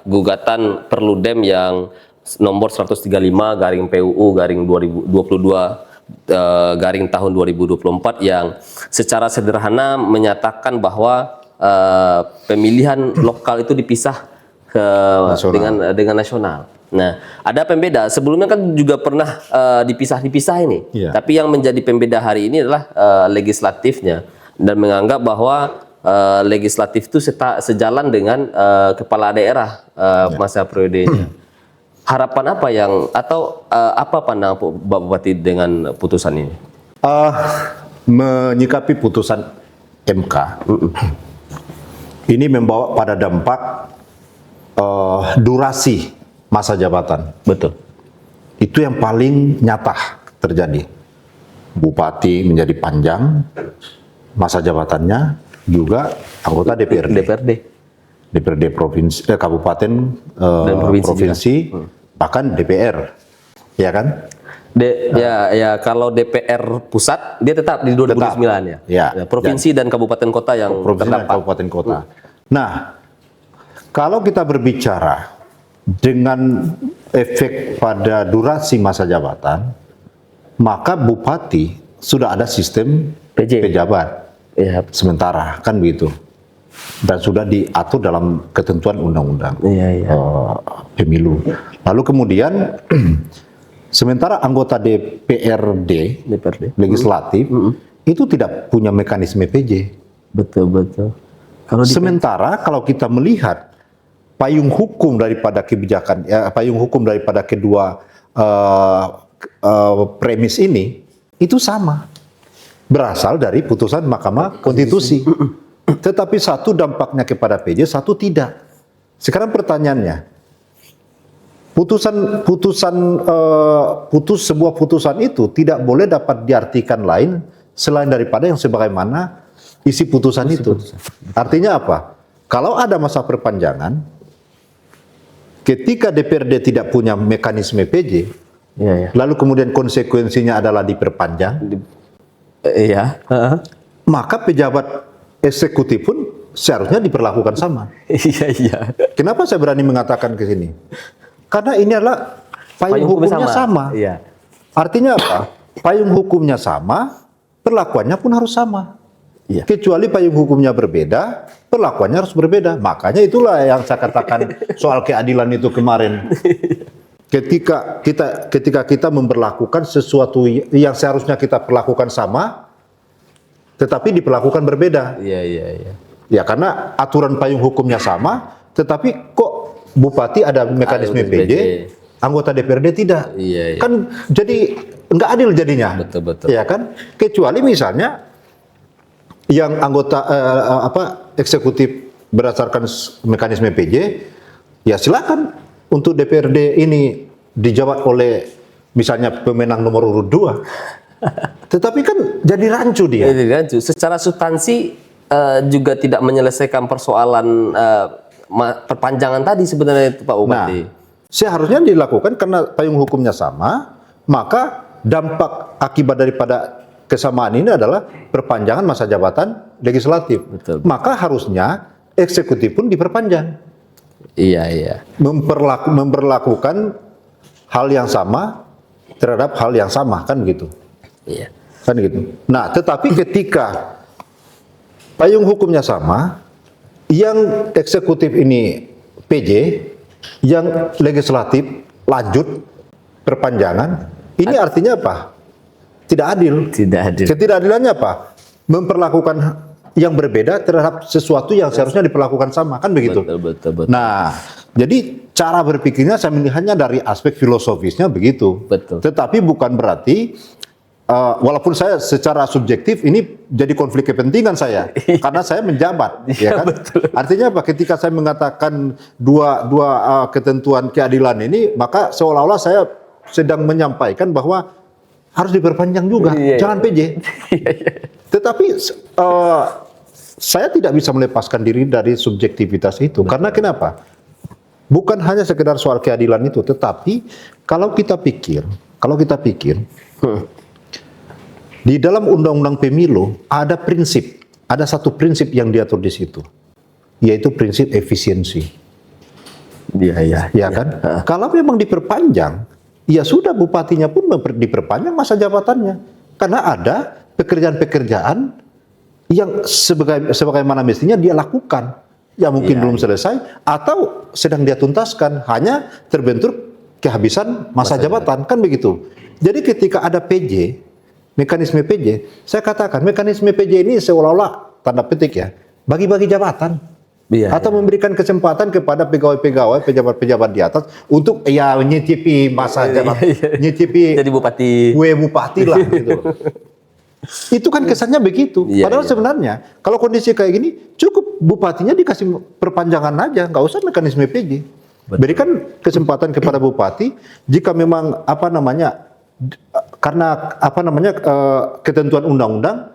gugatan Perludem yang nomor 135 garing PUU garing 2022 garing tahun 2024 yang secara sederhana menyatakan bahwa pemilihan lokal itu dipisah dengan nasional. Nah, ada pembeda. Sebelumnya kan juga pernah dipisah ini. Yeah. Tapi yang menjadi pembeda hari ini adalah legislatifnya, dan menganggap bahwa legislatif itu sejalan dengan kepala daerah masa periodenya. Harapan apa apa pandangan Pak Bupati dengan putusan ini? Menyikapi putusan MK, ini membawa pada dampak durasi masa jabatan. Betul. Itu yang paling nyata terjadi. Bupati menjadi panjang masa jabatannya, juga anggota DPRD provinsi, kabupaten dan provinsi bahkan DPR, ya kan? Kalau DPR pusat dia tetap di 2009 ya. Provinsi dan kabupaten kota yang provinsi dan kabupaten kota. Nah, kalau kita berbicara dengan efek pada durasi masa jabatan, maka bupati sudah ada sistem pejabat sementara, kan begitu, dan sudah diatur dalam ketentuan undang-undang pemilu. Lalu kemudian sementara anggota DPRD legislatif itu tidak punya mekanisme PJ. Betul. Sementara kalau kita melihat payung hukum daripada kebijakan, payung hukum daripada kedua premis ini itu sama, berasal dari putusan Mahkamah Konstitusi. Tetapi satu dampaknya kepada PJ, satu tidak. Sekarang pertanyaannya, sebuah putusan itu tidak boleh dapat diartikan lain selain daripada yang sebagaimana isi putusan itu. Artinya apa? Kalau ada masa perpanjangan, ketika DPRD tidak punya mekanisme PJ, lalu kemudian konsekuensinya adalah diperpanjang, maka pejabat eksekutif pun seharusnya diperlakukan sama. Kenapa saya berani mengatakan ke sini? Karena ini adalah payung hukumnya sama. Artinya apa? Payung hukumnya sama, perlakuannya pun harus sama. Kecuali payung hukumnya berbeda, perlakuannya harus berbeda. Makanya itulah yang saya katakan soal keadilan itu kemarin. Ketika kita memperlakukan sesuatu yang seharusnya kita perlakukan sama, tetapi diperlakukan berbeda. Ya, karena aturan payung hukumnya sama, tetapi kok bupati ada mekanisme PJ, anggota DPRD tidak. Kan jadi nggak adil jadinya. Betul. Ya kan? Kecuali misalnya yang anggota eksekutif berdasarkan mekanisme PJ, ya silakan untuk DPRD ini dijabat oleh misalnya pemenang nomor urut 2. Tetapi kan jadi rancu dia. Jadi rancu. Secara substansi juga tidak menyelesaikan persoalan perpanjangan tadi sebenarnya itu Pak Bupati. Nah, seharusnya dilakukan karena payung hukumnya sama, maka dampak akibat daripada kesamaan ini adalah perpanjangan masa jabatan legislatif. Betul. Maka harusnya eksekutif pun diperpanjang. Iya. Memperlakukan hal yang sama terhadap hal yang sama, kan gitu. Iya. Kan gitu. Nah, tetapi ketika payung hukumnya sama, yang eksekutif ini PJ, yang legislatif lanjut perpanjangan, ini artinya apa? Tidak adil. Tidak adil. Ketidakadilannya apa? Memperlakukan yang berbeda terhadap sesuatu yang seharusnya diperlakukan sama, kan begitu? Betul. Nah, jadi cara berpikirnya saya melihatnya dari aspek filosofisnya begitu. Betul. Tetapi bukan berarti walaupun saya secara subjektif ini jadi konflik kepentingan saya karena saya menjabat, ya kan? Betul. Artinya apa? Ketika saya mengatakan dua ketentuan keadilan ini, maka seolah-olah saya sedang menyampaikan bahwa harus diperpanjang juga, jangan PJ. Tetapi saya tidak bisa melepaskan diri dari subjektivitas itu. Karena kenapa? Bukan hanya sekedar soal keadilan itu, tetapi kalau kita pikir, di dalam undang-undang pemilu ada satu prinsip yang diatur di situ, yaitu prinsip efisiensi. Iya. Ya kan? Kalau memang diperpanjang, ya sudah bupatinya pun diperpanjang masa jabatannya. Karena ada pekerjaan-pekerjaan yang sebagaimana mestinya dia lakukan. Ya mungkin belum selesai atau sedang dia tuntaskan, hanya terbentur kehabisan masa jabatan, kan begitu. Jadi ketika ada PJ, mekanisme PJ, saya katakan mekanisme PJ ini seolah-olah tanda petik ya, bagi-bagi jabatan. Atau memberikan kesempatan kepada pegawai-pegawai, pejabat-pejabat di atas untuk ya nyicipi masa jabatan, nyicipi jadi bupati. Gue bupati lah gitu. Itu kan kesannya begitu. Padahal sebenarnya kalau kondisi kayak gini cukup bupatinya dikasih perpanjangan aja, nggak usah mekanisme PJ. Berikan kesempatan kepada bupati jika memang karena ketentuan undang-undang,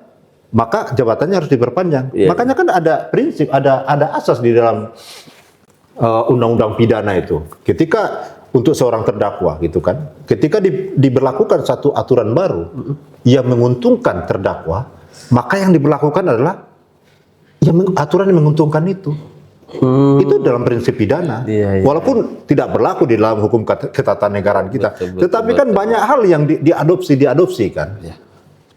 maka jabatannya harus diperpanjang. Makanya kan ada prinsip, ada asas di dalam undang-undang pidana itu. Ketika untuk seorang terdakwa gitu kan, ketika diberlakukan satu aturan baru yang menguntungkan terdakwa, maka yang diberlakukan adalah aturan yang menguntungkan itu. Itu dalam prinsip pidana. Walaupun tidak berlaku di dalam hukum ketatanegaraan kita. Tetapi kan banyak hal yang diadopsi kan.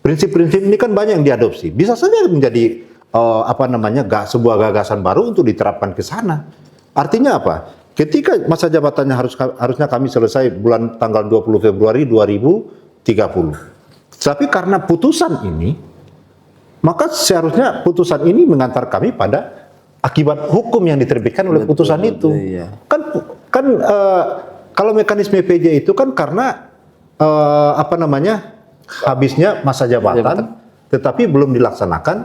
Prinsip-prinsip ini kan banyak yang diadopsi. Bisa saja menjadi sebuah gagasan baru untuk diterapkan ke sana. Artinya apa? Ketika masa jabatannya harusnya kami selesai tanggal 20 Februari 2030. Tapi karena putusan ini, maka seharusnya putusan ini mengantar kami pada akibat hukum yang diterbitkan oleh putusan itu. Kan kalau mekanisme PJ itu kan karena habisnya masa jabatan, tetapi belum dilaksanakan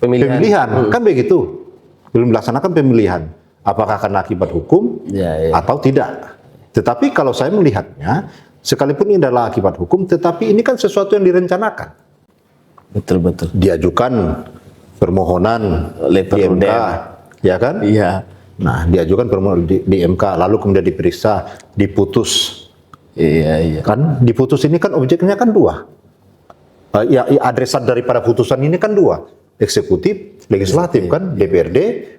pemilihan. Kan begitu, belum dilaksanakan pemilihan. Apakah karena akibat hukum atau tidak? Tetapi kalau saya melihatnya, sekalipun ini adalah akibat hukum, tetapi ini kan sesuatu yang direncanakan. Betul. Diajukan permohonan di MK, ya kan? Iya. Nah, diajukan permohonan di MK, lalu kemudian diperiksa, diputus. Iya. Kan diputus ini kan objeknya kan dua. Adresat daripada putusan ini kan dua, eksekutif, legislatif kan, DPRD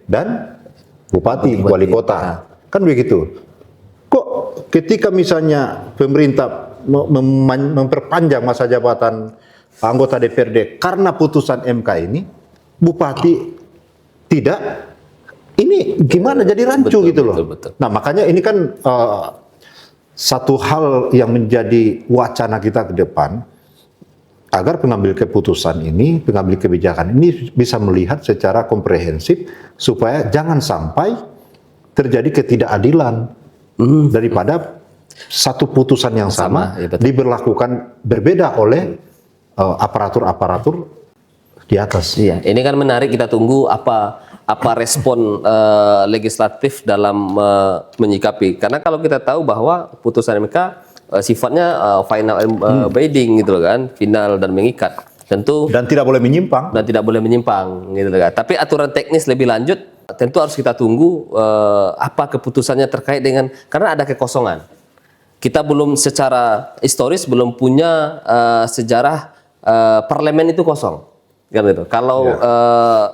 dan bupati, wali kota. Kan begitu. Kok ketika misalnya pemerintah memperpanjang masa jabatan anggota DPRD karena putusan MK ini, bupati tidak, ini gimana jadi rancu gitu loh. Betul. Nah makanya ini kan satu hal yang menjadi wacana kita ke depan, agar pengambil keputusan ini, pengambil kebijakan ini bisa melihat secara komprehensif supaya jangan sampai terjadi ketidakadilan daripada satu putusan yang sama, ya betul. diberlakukan berbeda oleh aparatur-aparatur di atas. Iya, ini kan menarik, kita tunggu apa respon legislatif dalam menyikapi. Karena kalau kita tahu bahwa putusan MK sifatnya final binding gitu loh kan, final dan mengikat. Tentu Dan tidak boleh menyimpang. gitu kan. Tapi aturan teknis lebih lanjut tentu harus kita tunggu apa keputusannya terkait dengan, karena ada kekosongan. Kita belum secara historis belum punya sejarah parlemen itu kosong. Kan itu. Kalau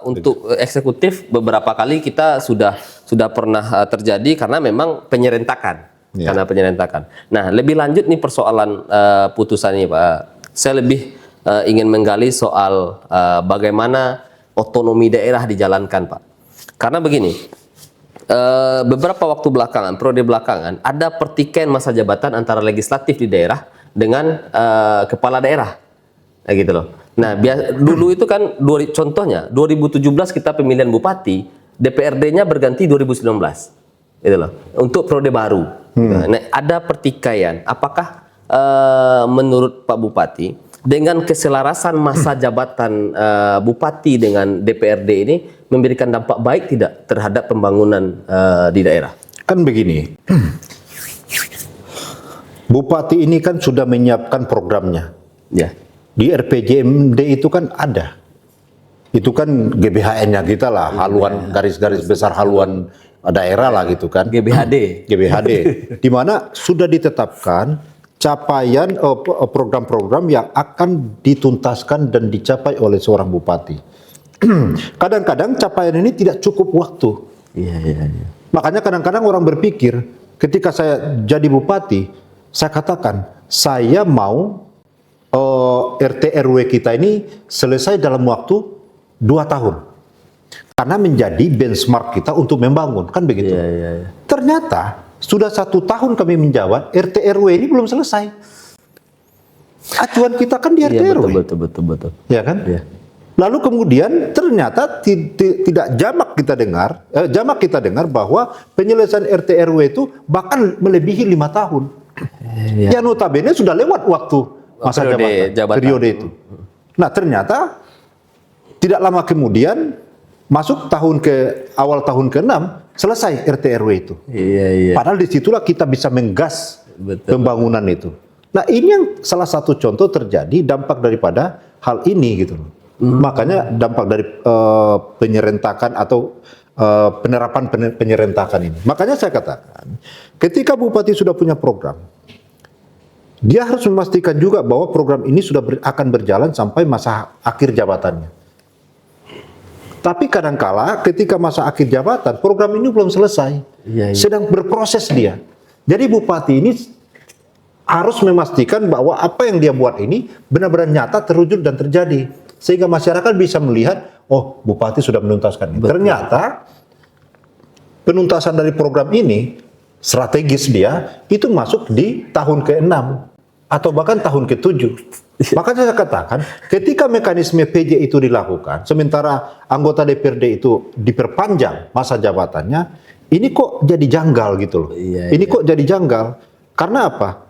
untuk eksekutif beberapa kali kita sudah pernah terjadi karena memang penyerentakan. Karena penyerentakan. Nah, lebih lanjut nih persoalan putusan ini, Pak. Saya lebih ingin menggali soal bagaimana otonomi daerah dijalankan, Pak. Karena begini, beberapa waktu belakangan, periode belakangan, ada pertikaian masa jabatan antara legislatif di daerah dengan kepala daerah, gitu loh. Nah, dulu itu kan, contohnya 2017 kita pemilihan bupati, DPRD-nya berganti 2019, gitu loh, untuk periode baru. Nah, ada pertikaian. Apakah menurut Pak Bupati, dengan keselarasan masa jabatan bupati dengan DPRD ini memberikan dampak baik tidak terhadap pembangunan di daerah? Kan begini, bupati ini kan sudah menyiapkan programnya. Ya. Di RPJMD itu kan ada. Itu kan GBHN-nya kita lah, haluan garis-garis besar haluan daerah lah gitu kan. GBHD. Di mana sudah ditetapkan capaian program-program yang akan dituntaskan dan dicapai oleh seorang bupati. Kadang-kadang capaian ini tidak cukup waktu. Iya. Makanya kadang-kadang orang berpikir, ketika saya jadi bupati, saya katakan, saya mau RT RW kita ini selesai dalam waktu 2 tahun. Karena menjadi benchmark kita untuk membangun, kan begitu. Iya. Ternyata sudah 1 tahun kami menjawab, RT RW ini belum selesai. Acuan kita kan di RT RW. Betul. Ya kan? Iya. Lalu kemudian ternyata tidak jamak kita dengar bahwa penyelesaian RT RW itu bahkan melebihi 5 tahun. Iya. Ya notabene sudah lewat waktu masa jabatan, periode itu. Nah ternyata tidak lama kemudian masuk awal tahun ke-6 selesai RT RW itu. Iya. Padahal disitulah kita bisa menggas pembangunan itu. Nah ini yang salah satu contoh terjadi dampak daripada hal ini gitu loh. Makanya dampak dari penyerentakan atau penerapan penyerentakan ini. Makanya saya katakan, ketika bupati sudah punya program, dia harus memastikan juga bahwa program ini sudah akan berjalan sampai masa akhir jabatannya. Tapi kadangkala ketika masa akhir jabatan, program ini belum selesai, sedang berproses dia. Jadi bupati ini harus memastikan bahwa apa yang dia buat ini benar-benar nyata, terwujud dan terjadi. Sehingga masyarakat bisa melihat, oh bupati sudah menuntaskan ini. Ternyata penuntasan dari program ini, strategis dia, itu masuk di tahun ke-6 atau bahkan tahun ke-7. Makanya saya katakan, ketika mekanisme PJ itu dilakukan, sementara anggota DPRD itu diperpanjang masa jabatannya, ini kok jadi janggal gitu loh. Ini kok jadi janggal. Karena apa?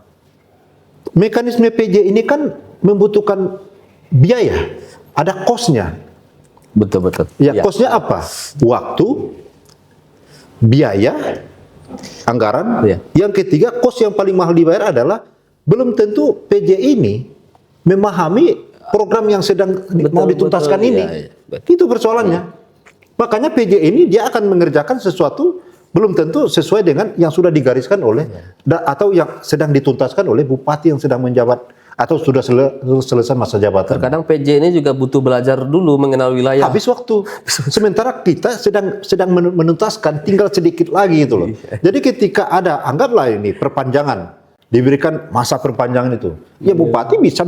Mekanisme PJ ini kan membutuhkan biaya, ada kosnya. Betul. Ya, kosnya apa? Waktu, biaya, anggaran. Yang ketiga, kos yang paling mahal dibayar adalah belum tentu PJ ini memahami program yang sedang mau dituntaskan ini. Itu persoalannya. Makanya PJ ini dia akan mengerjakan sesuatu belum tentu sesuai dengan yang sudah digariskan oleh atau yang sedang dituntaskan oleh bupati yang sedang menjabat atau sudah selesai masa jabatan. Terkadang PJ ini juga butuh belajar dulu mengenal wilayah. Habis waktu. Sementara kita sedang menuntaskan, tinggal sedikit lagi itu loh. Jadi ketika ada, anggaplah ini perpanjangan, diberikan masa perpanjangan itu, ya bupati bisa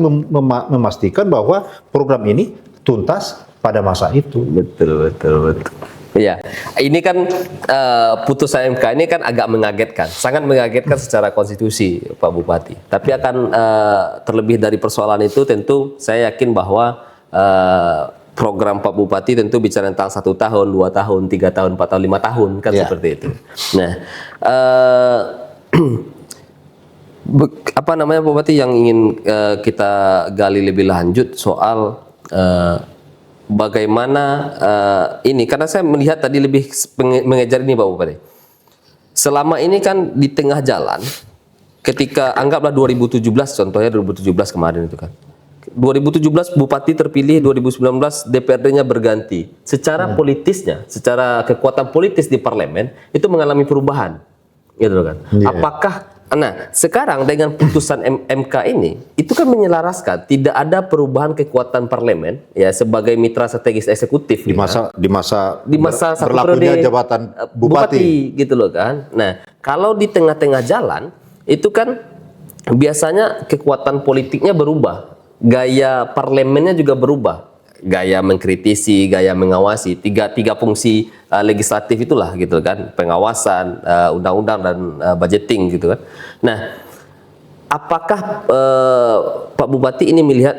memastikan bahwa program ini tuntas pada masa itu. Betul. Iya, ini kan putusan MK ini kan agak mengagetkan, sangat mengagetkan secara konstitusi, Pak Bupati. Tapi akan terlebih dari persoalan itu, tentu saya yakin bahwa program Pak Bupati tentu bicara tentang 1 tahun, 2 tahun, 3 tahun, 4 tahun, 5 tahun kan seperti itu. Nah, Apa namanya Pak Bupati yang ingin kita gali lebih lanjut soal bagaimana ini, karena saya melihat tadi lebih mengejar ini Pak Bupati. Selama ini kan di tengah jalan, ketika anggaplah 2017 contohnya 2017 kemarin itu kan. 2017 Bupati terpilih, 2019 DPRD-nya berganti. Secara politisnya, secara kekuatan politis di parlemen itu mengalami perubahan, gitu kan? Apakah, nah sekarang dengan putusan MK ini, itu kan menyelaraskan tidak ada perubahan kekuatan parlemen, ya sebagai mitra strategis eksekutif di masa satu berlakunya periode jabatan bupati, gitu loh kan. Nah kalau di tengah-tengah jalan itu kan biasanya kekuatan politiknya berubah. Gaya parlemennya juga berubah, gaya mengkritisi, gaya mengawasi, tiga fungsi legislatif itulah gitu kan, pengawasan, undang-undang dan budgeting gitu kan. Nah, apakah Pak Bupati ini melihat,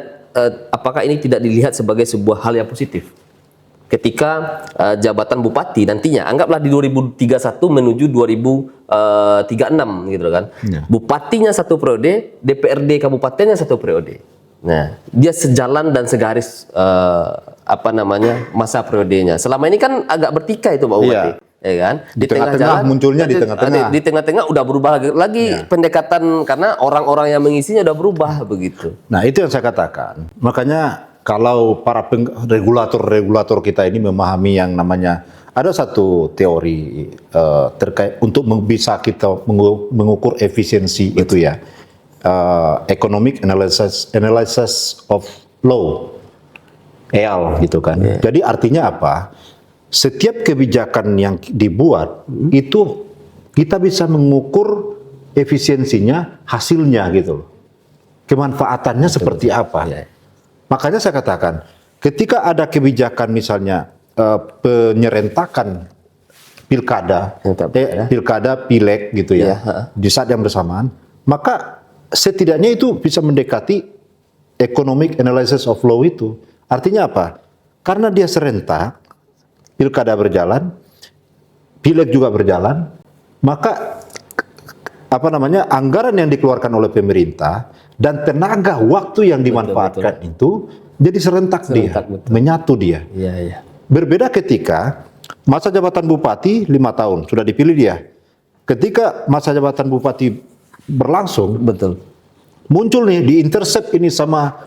apakah ini tidak dilihat sebagai sebuah hal yang positif? Ketika jabatan bupati nantinya, anggaplah di 2031 menuju 2036 gitu kan, bupatinya satu periode, DPRD kabupatennya satu periode. Nah, dia sejalan dan segaris masa periodenya. Selama ini kan agak bertikai itu Pak Bupati, ya kan? Di tengah-tengah munculnya di tengah-tengah. Di tengah-tengah udah berubah lagi pendekatan karena orang-orang yang mengisinya udah berubah begitu. Nah, itu yang saya katakan. Makanya kalau para regulator kita ini memahami yang namanya, ada satu teori terkait untuk bisa kita mengukur efisiensi itu ya. Economic analysis of law, EAL gitu kan. Jadi artinya apa? Setiap kebijakan yang dibuat itu kita bisa mengukur efisiensinya, hasilnya gitu loh. Kemanfaatannya seperti apa? Makanya saya katakan, ketika ada kebijakan misalnya penyerentakan pilkada, pileg gitu ya, di saat yang bersamaan, maka setidaknya itu bisa mendekati economic analysis of law itu. Artinya apa? Karena dia serentak, pilkada berjalan, pileg juga berjalan, maka anggaran yang dikeluarkan oleh pemerintah dan tenaga waktu yang dimanfaatkan itu jadi serentak dia, menyatu dia. Berbeda ketika masa jabatan bupati 5 tahun, sudah dipilih dia. Ketika masa jabatan bupati berlangsung, muncul nih di intercept ini sama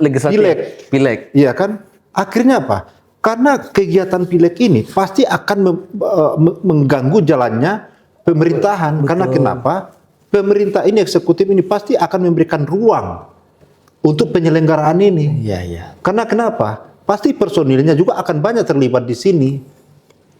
pileg, iya kan? Akhirnya apa? Karena kegiatan pileg ini pasti akan mengganggu jalannya pemerintahan. Karena kenapa? Pemerintah ini, eksekutif ini pasti akan memberikan ruang untuk penyelenggaraan ini. Karena kenapa? Pasti personilnya juga akan banyak terlibat di sini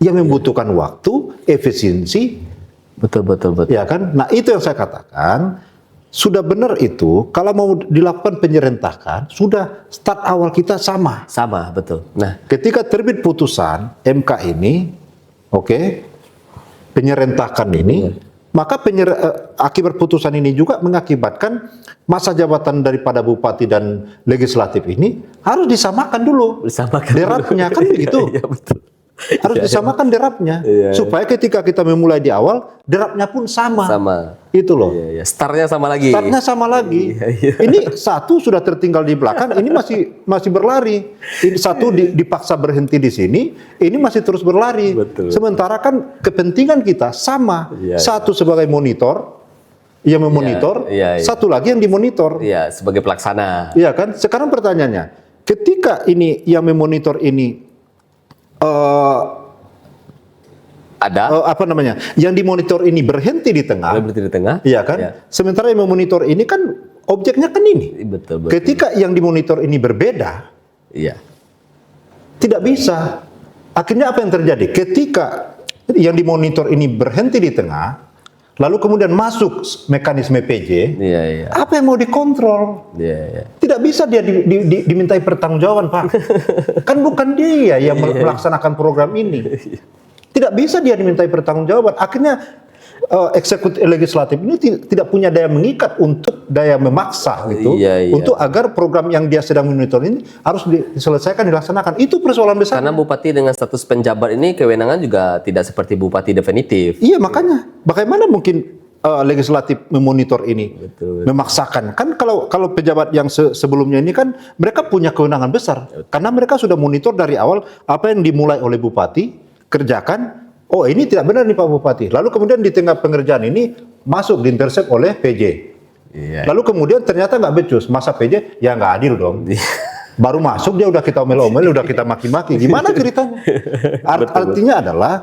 yang membutuhkan waktu, efisiensi. Betul. Ya kan? Nah, itu yang saya katakan, sudah benar itu kalau mau dilakukan penyerentakan, sudah start awal kita sama. Betul. Nah, ketika terbit putusan MK ini, penyerentakan ini, maka akibat putusan ini juga mengakibatkan masa jabatan daripada bupati dan legislatif ini harus disamakan dulu. Derapnya kan begitu. Betul. Harus disamakan derapnya supaya ketika kita memulai di awal derapnya pun sama. Itu loh. Startnya sama lagi. Ini satu sudah tertinggal di belakang, ini masih berlari. Ini satu dipaksa berhenti di sini, ini masih terus berlari. Sementara kan kepentingan kita sama. Satu sebagai monitor yang memonitor, satu lagi yang dimonitor. Sebagai pelaksana. Iya kan? Sekarang pertanyaannya, ketika ini yang memonitor ini yang dimonitor ini berhenti di tengah, iya kan? Sementara yang memonitor ini kan objeknya kan ini. Betul. Ketika yang dimonitor ini berbeda, tidak bisa. Akhirnya apa yang terjadi? Ketika yang dimonitor ini berhenti di tengah, lalu kemudian masuk mekanisme PJ, apa yang mau dikontrol? Tidak bisa dia dimintai pertanggungjawaban, Pak. Kan bukan dia yang melaksanakan program ini. Tidak bisa dia dimintai pertanggungjawaban. Akhirnya eksekutif legislatif ini tidak punya daya mengikat untuk daya memaksa gitu, untuk agar program yang dia sedang monitor ini harus diselesaikan, dilaksanakan. Itu persoalan besar. Karena bupati dengan status penjabat ini kewenangan juga tidak seperti bupati definitif. Iya, makanya bagaimana mungkin legislatif memonitor ini, memaksakan. Kan kalau pejabat yang sebelumnya ini kan mereka punya kewenangan besar, karena mereka sudah monitor dari awal apa yang dimulai oleh bupati kerjakan. Oh ini tidak benar nih Pak Bupati. Lalu kemudian di tengah pengerjaan ini masuk diintersep oleh PJ. Iya. Lalu kemudian ternyata nggak becus, masa PJ ya nggak adil dong. Baru masuk dia udah kita omel-omel, udah kita maki-maki. Gimana ceritanya? Artinya adalah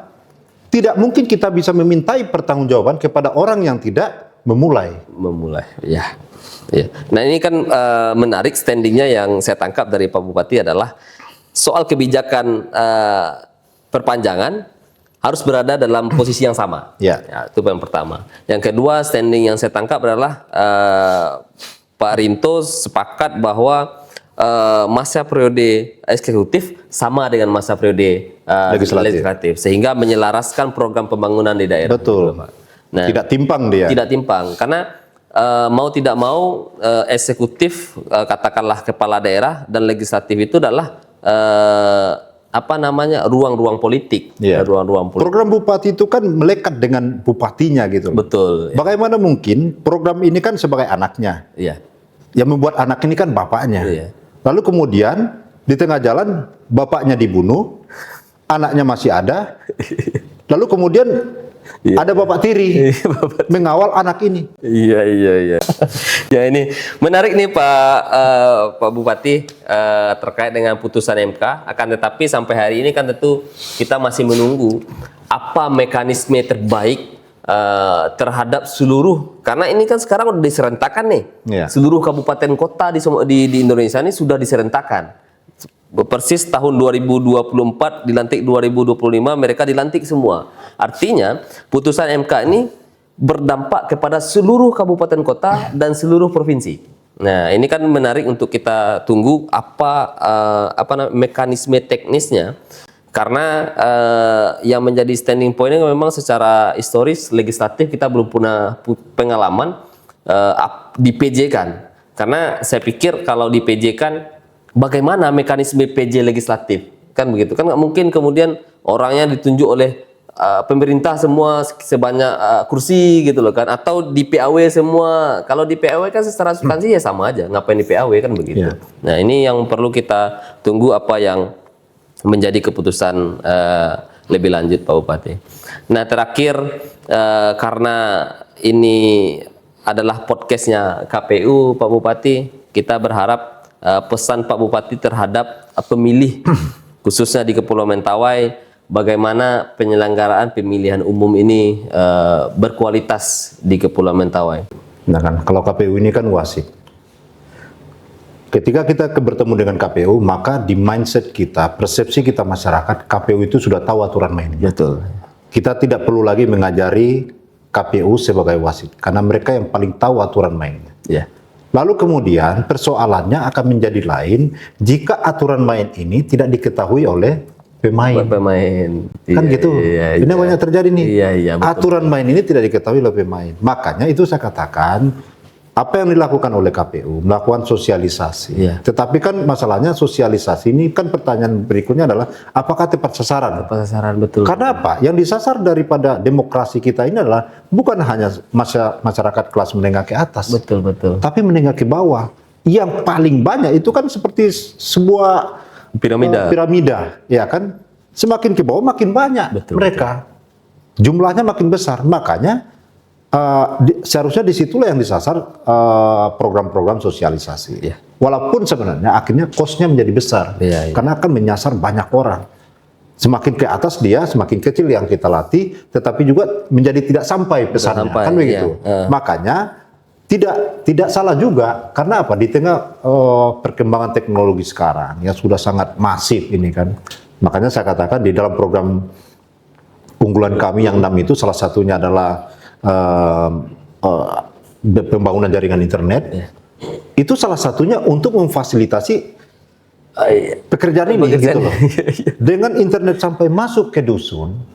tidak mungkin kita bisa memintai pertanggungjawaban kepada orang yang tidak memulai. Ya. Ya. Nah ini kan menarik standingnya yang saya tangkap dari Pak Bupati adalah soal kebijakan perpanjangan harus berada dalam posisi yang sama. Ya. Ya, itu yang pertama. Yang kedua, standing yang saya tangkap adalah Pak Rinto sepakat bahwa masa periode eksekutif sama dengan masa periode legislatif, sehingga menyelaraskan program pembangunan di daerah. Betul. Nah, tidak timpang dia. Tidak timpang, karena mau tidak mau eksekutif katakanlah kepala daerah dan legislatif itu adalah ruang-ruang politik. Ya. Ruang-ruang politik. Program bupati itu kan melekat dengan bupatinya gitu. Betul. Ya. Bagaimana mungkin program ini kan sebagai anaknya. Iya. Yang membuat anak ini kan bapaknya. Iya. Lalu kemudian di tengah jalan bapaknya dibunuh, anaknya masih ada. Lalu kemudian ada bapak tiri mengawal anak ini. Iya. Ya ini menarik nih Pak Bupati terkait dengan putusan MK. Akan tetapi sampai hari ini kan tentu kita masih menunggu apa mekanisme terbaik terhadap seluruh, karena ini kan sekarang udah diserentakkan nih. Ya. Seluruh kabupaten kota di Indonesia ini sudah diserentakkan. Persis tahun 2024 dilantik 2025 mereka dilantik semua. Artinya putusan MK ini berdampak kepada seluruh kabupaten kota dan seluruh provinsi. Nah, ini kan menarik untuk kita tunggu apa mekanisme teknisnya. Karena yang menjadi standing point memang secara historis legislatif kita belum punya pengalaman di PJ kan. Karena saya pikir kalau di PJ kan bagaimana mekanisme PJ legislatif kan begitu kan, nggak mungkin kemudian orangnya ditunjuk oleh pemerintah semua sebanyak kursi gitu loh kan, atau di PAW semua. Kalau di PAW kan secara substansi ya sama aja, ngapain di PAW kan begitu. Nah ini yang perlu kita tunggu apa yang menjadi keputusan lebih lanjut Pak Bupati. Nah terakhir karena ini adalah podcastnya KPU Pak Bupati, kita berharap pesan Pak Bupati terhadap pemilih khususnya di Kepulauan Mentawai, bagaimana penyelenggaraan pemilihan umum ini berkualitas di Kepulauan Mentawai. Nah kan kalau KPU ini kan wasit. Ketika kita bertemu dengan KPU, maka di mindset kita, persepsi kita masyarakat, KPU itu sudah tahu aturan mainnya. Betul. Kita tidak perlu lagi mengajari KPU sebagai wasit, karena mereka yang paling tahu aturan mainnya. Ya. Lalu kemudian persoalannya akan menjadi lain jika aturan main ini tidak diketahui oleh pemain. Kan gitu. Iya, ini banyak terjadi nih. Iya, betul. Aturan main ini tidak diketahui oleh pemain. Makanya itu saya katakan, apa yang dilakukan oleh KPU, melakukan sosialisasi. Iya. Tetapi kan masalahnya sosialisasi ini kan pertanyaan berikutnya adalah apakah tepat sasaran? Tepat sasaran, betul. Karena apa? Yang disasar daripada demokrasi kita ini adalah bukan hanya masyarakat kelas menengah ke atas. Betul. Tapi menengah ke bawah. Yang paling banyak itu kan seperti sebuah piramida, ya kan? Semakin ke bawah makin banyak mereka. Jumlahnya makin besar. Makanya seharusnya disitulah yang disasar program-program sosialisasi. Yeah. Walaupun sebenarnya akhirnya cost-nya menjadi besar, karena akan menyasar banyak orang. Semakin ke atas dia, semakin kecil yang kita latih, tetapi juga menjadi tidak sampai pesannya, kan begitu. Makanya tidak salah juga, karena apa? Di tengah perkembangan teknologi sekarang yang sudah sangat masif ini kan, makanya saya katakan di dalam program unggulan kami yang 6 itu salah satunya adalah pembangunan jaringan internet. Itu salah satunya untuk memfasilitasi pekerjaan ini gitu loh. Dengan internet sampai masuk ke dusun,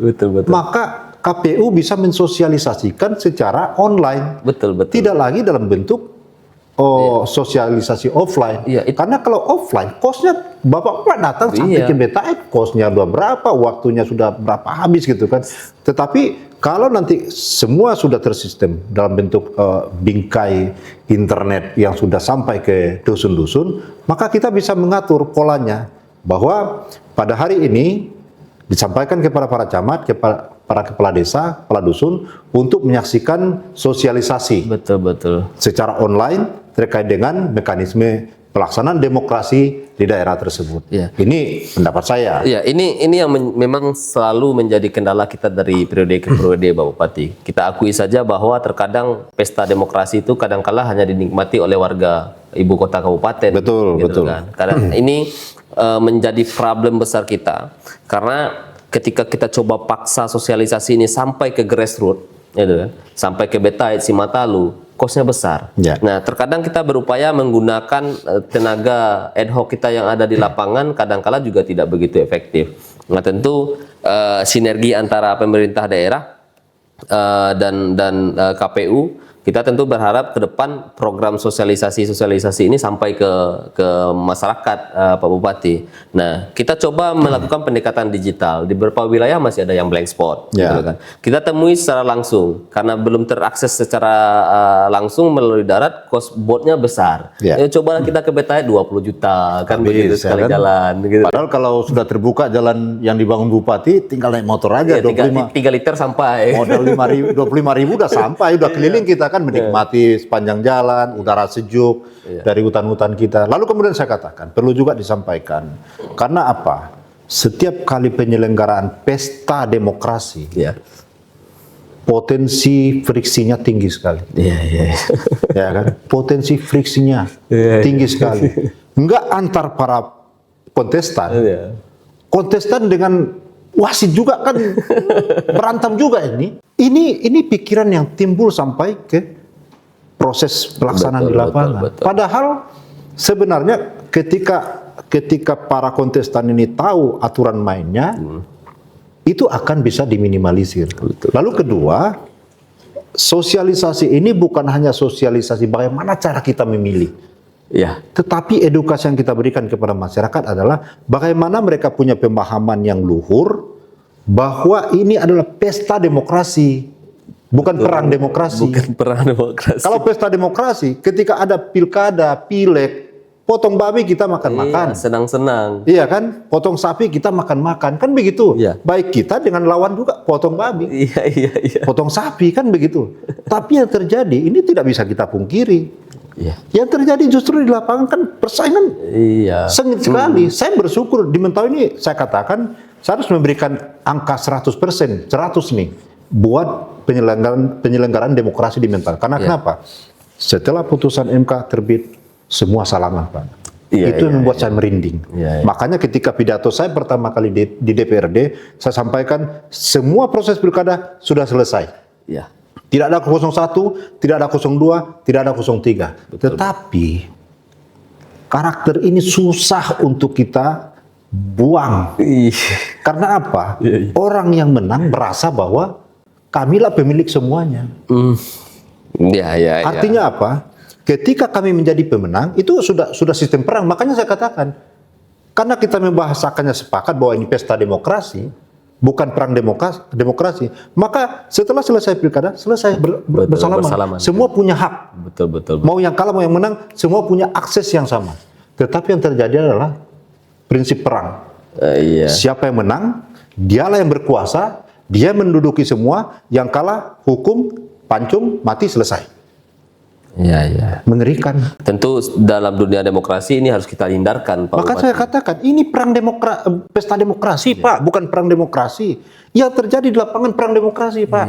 maka KPU bisa mensosialisasikan secara online. Tidak lagi dalam bentuk sosialisasi offline. Karena kalau offline, cost-nya Bapak datang sampai ke BTS, cost-nya udah berapa, waktunya sudah berapa habis gitu kan. Tetapi Kalau nanti semua sudah tersistem dalam bentuk bingkai internet yang sudah sampai ke dusun-dusun, maka kita bisa mengatur polanya bahwa pada hari ini disampaikan kepada para camat, kepada para kepala desa, kepala dusun untuk menyaksikan sosialisasi Betul. secara online terkait dengan mekanisme pelaksanaan demokrasi di daerah tersebut. Ya. Ini pendapat saya. Ya, ini yang memang selalu menjadi kendala kita dari periode ke periode, Pak Bupati. Kita akui saja bahwa terkadang pesta demokrasi itu kadangkala hanya dinikmati oleh warga ibu kota kabupaten. Betul. Kan? Kadang ini menjadi problem besar kita karena ketika kita coba paksa sosialisasi ini sampai ke grassroots, gitu kan, sampai ke Betait, Simatalu, kosnya besar. Ya. Nah, terkadang kita berupaya menggunakan tenaga ad hoc kita yang ada di lapangan, kadangkala juga tidak begitu efektif. Nah, tentu sinergi antara pemerintah daerah dan KPU, kita tentu berharap ke depan program sosialisasi ini sampai ke masyarakat, Pak Bupati. Nah, kita coba melakukan pendekatan digital. Di beberapa wilayah masih ada yang blank spot, gitu kan. Kita temui secara langsung karena belum terakses secara langsung melalui darat, cost boardnya besar. Coba kita ke Betait 20 juta kan begitu sekali jalan. Gitu. Padahal kalau sudah terbuka jalan yang dibangun Bupati, tinggal naik motor aja. 3 liter sampai. Modal 25.000 udah sampai, udah keliling kita kan menikmati sepanjang jalan, udara sejuk dari hutan-hutan kita. Lalu kemudian saya katakan, perlu juga disampaikan. Karena apa? Setiap kali penyelenggaraan pesta demokrasi, potensi friksinya tinggi sekali. Ya kan? Potensi friksinya tinggi sekali. Enggak antar para kontestan. Kontestan dengan wasit juga kan berantem juga ini. Ini pikiran yang timbul sampai ke proses pelaksanaan di lapangan. Betul. Padahal sebenarnya ketika para kontestan ini tahu aturan mainnya, itu akan bisa diminimalisir. Lalu kedua, sosialisasi ini bukan hanya sosialisasi bagaimana cara kita memilih. Tetapi edukasi yang kita berikan kepada masyarakat adalah bagaimana mereka punya pemahaman yang luhur bahwa ini adalah pesta demokrasi, bukan perang demokrasi. Kalau pesta demokrasi, ketika ada pilkada, pileg, potong babi kita makan-makan. Senang-senang. Iya kan? Potong sapi kita makan-makan. Kan begitu. Baik kita dengan lawan juga potong babi. Potong sapi kan begitu. Tapi yang terjadi, ini tidak bisa kita pungkiri. Yang terjadi justru di lapangan kan persaingan sengit sekali. Saya bersyukur di Mentau ini, saya katakan saya harus memberikan angka 100%, 100 nih buat penyelenggaraan demokrasi di Mentau. Karena kenapa? Setelah putusan MK terbit, semua salaman, Pak. Itu yang membuat saya merinding. Makanya ketika pidato saya pertama kali di DPRD, saya sampaikan semua proses pilkada sudah selesai. Tidak ada 01, tidak ada 02, tidak ada 03. Tetapi karakter ini susah untuk kita buang. Karena apa? Orang yang menang merasa bahwa kamilah pemilik semuanya. Artinya apa? Ketika kami menjadi pemenang, itu sudah sistem perang. Makanya saya katakan, karena kita membahasakannya sepakat bahwa ini pesta demokrasi, bukan perang demokrasi, maka setelah selesai pilkada, selesai bersalaman. Semua punya hak. Mau yang kalah, mau yang menang, semua punya akses yang sama. Tetapi yang terjadi adalah prinsip perang. Siapa yang menang, dialah yang berkuasa, dia menduduki semua, yang kalah hukum, pancung, mati, selesai. Mengerikan. Tentu dalam dunia demokrasi ini harus kita hindarkan, Pak Maka Bupati. saya katakan ini perang pesta demokrasi, Pak, bukan perang demokrasi. Yang terjadi di lapangan perang demokrasi, Pak.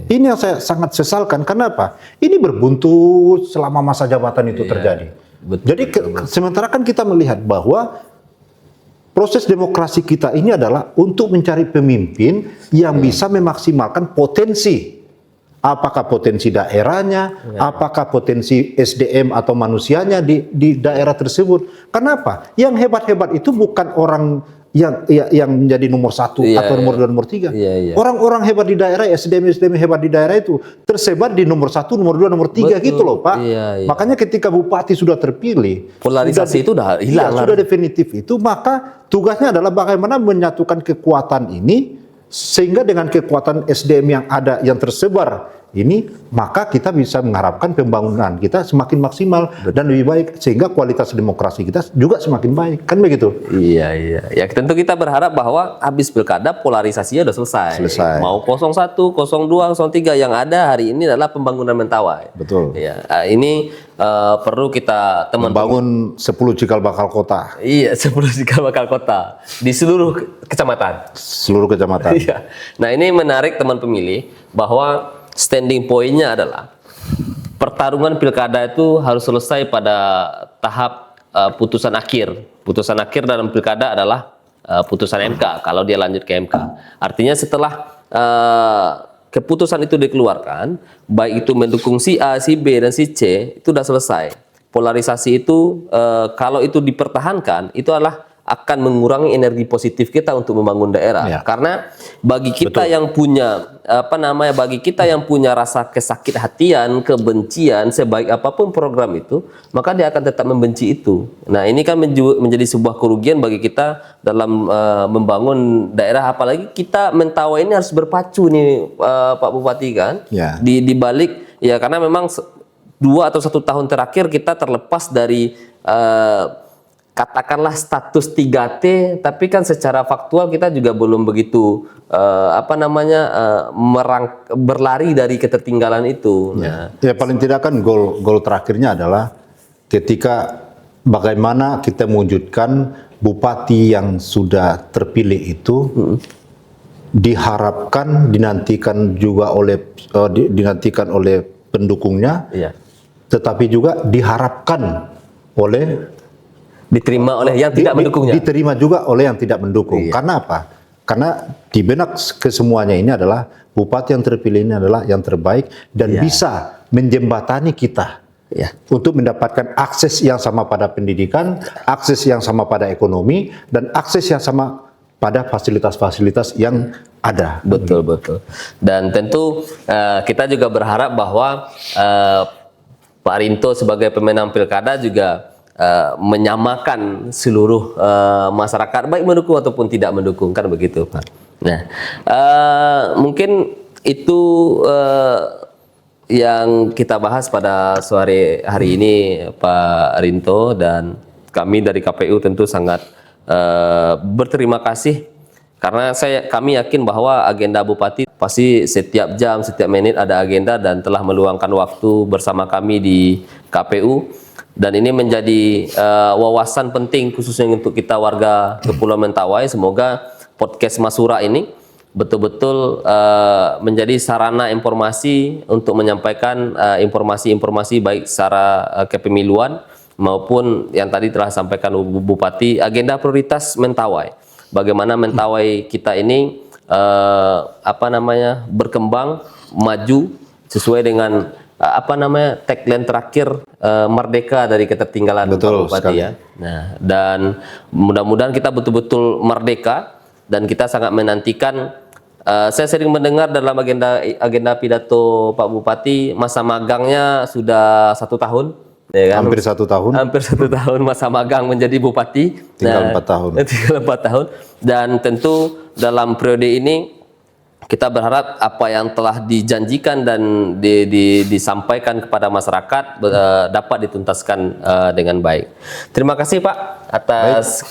Ini yang saya sangat sesalkan. Kenapa? Ini berbuntu selama masa jabatan itu terjadi. Jadi sementara kan kita melihat bahwa proses demokrasi kita ini adalah untuk mencari pemimpin yang bisa memaksimalkan potensi. Apakah potensi daerahnya, apakah potensi SDM atau manusianya di daerah tersebut. Kenapa? Yang hebat-hebat itu bukan orang yang menjadi nomor 1 atau nomor 2, nomor 3. Orang-orang hebat di daerah, SDM hebat di daerah itu tersebar di nomor 1, nomor 2, nomor 3 gitu loh, Pak. Makanya ketika bupati sudah terpilih, polarisasi itu udah hilang. Sudah definitif itu, maka tugasnya adalah bagaimana menyatukan kekuatan ini Sehingga dengan kekuatan SDM yang ada, yang tersebar ini, maka kita bisa mengharapkan pembangunan kita semakin maksimal dan lebih baik, sehingga kualitas demokrasi kita juga semakin baik, kan begitu? Iya, iya. Ya tentu kita berharap bahwa habis pilkada polarisasinya udah selesai. Mau 01, 02, 03 yang ada hari ini adalah pembangunan Mentawai. Betul. Ya, ini perlu kita membangun 10 cikal bakal kota. Iya, 10 cikal bakal kota di seluruh kecamatan. Seluruh kecamatan. Iya. Nah, ini menarik teman pemilih bahwa standing point-nya adalah pertarungan pilkada itu harus selesai pada tahap putusan akhir. Putusan akhir dalam pilkada adalah putusan MK kalau dia lanjut ke MK. Artinya setelah keputusan itu dikeluarkan, baik itu mendukung si A, si B, dan si C, itu sudah selesai. Polarisasi itu kalau itu dipertahankan, itu adalah akan mengurangi energi positif kita untuk membangun daerah. Ya. Karena bagi kita yang punya bagi kita yang punya rasa kesakit hatian, kebencian, sebaik apapun program itu, maka dia akan tetap membenci itu. Nah, ini kan menjadi sebuah kerugian bagi kita dalam membangun daerah, apalagi kita Mentawai ini harus berpacu nih Pak Bupati kan. Ya. Di balik ya, karena memang 2 atau 1 tahun terakhir kita terlepas dari katakanlah status 3T, tapi kan secara faktual kita juga belum begitu berlari dari ketertinggalan itu. Ya paling tidak kan gol terakhirnya adalah ketika bagaimana kita mewujudkan bupati yang sudah terpilih itu diharapkan dinantikan oleh pendukungnya, tetapi juga diharapkan oleh diterima oleh yang tidak mendukungnya. Diterima juga oleh yang tidak mendukung. Karena apa? Karena di benak kesemuanya ini adalah bupati yang terpilih ini adalah yang terbaik dan bisa menjembatani kita untuk mendapatkan akses yang sama pada pendidikan, akses yang sama pada ekonomi, dan akses yang sama pada fasilitas-fasilitas yang ada. Betul, betul. Dan tentu kita juga berharap bahwa Pak Rinto sebagai pemenang pilkada juga menyamakan seluruh masyarakat, baik mendukung ataupun tidak mendukung, kan begitu Pak. Nah, mungkin itu yang kita bahas pada sore hari ini Pak Rinto, dan kami dari KPU tentu sangat berterima kasih karena kami yakin bahwa agenda Bupati pasti setiap jam, setiap menit ada agenda dan telah meluangkan waktu bersama kami di KPU. Dan ini menjadi wawasan penting khususnya untuk kita warga Kepulauan Mentawai. Semoga podcast Masura ini betul-betul menjadi sarana informasi untuk menyampaikan informasi-informasi baik secara kepemiluan maupun yang tadi telah sampaikan Bupati, agenda prioritas Mentawai. Bagaimana Mentawai kita ini berkembang, maju sesuai dengan tagline terakhir merdeka dari ketertinggalan. Betul Bupati sekali. ya. Nah, dan mudah-mudahan kita betul-betul merdeka, dan kita sangat menantikan. Saya sering mendengar dalam agenda pidato Pak Bupati, masa magangnya sudah 1 tahun. Ya kan? Hampir 1 tahun. Hampir 1 tahun masa magang menjadi bupati. Tinggal 4 tahun. Tinggal 4 tahun. Dan tentu dalam periode ini kita berharap apa yang telah dijanjikan dan disampaikan kepada masyarakat dapat dituntaskan dengan baik. Terima kasih Pak atas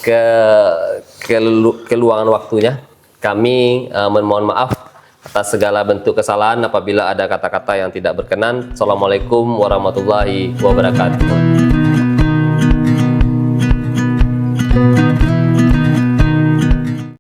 keluangan waktunya. Kami memohon maaf atas segala bentuk kesalahan apabila ada kata-kata yang tidak berkenan. Assalamualaikum warahmatullahi wabarakatuh.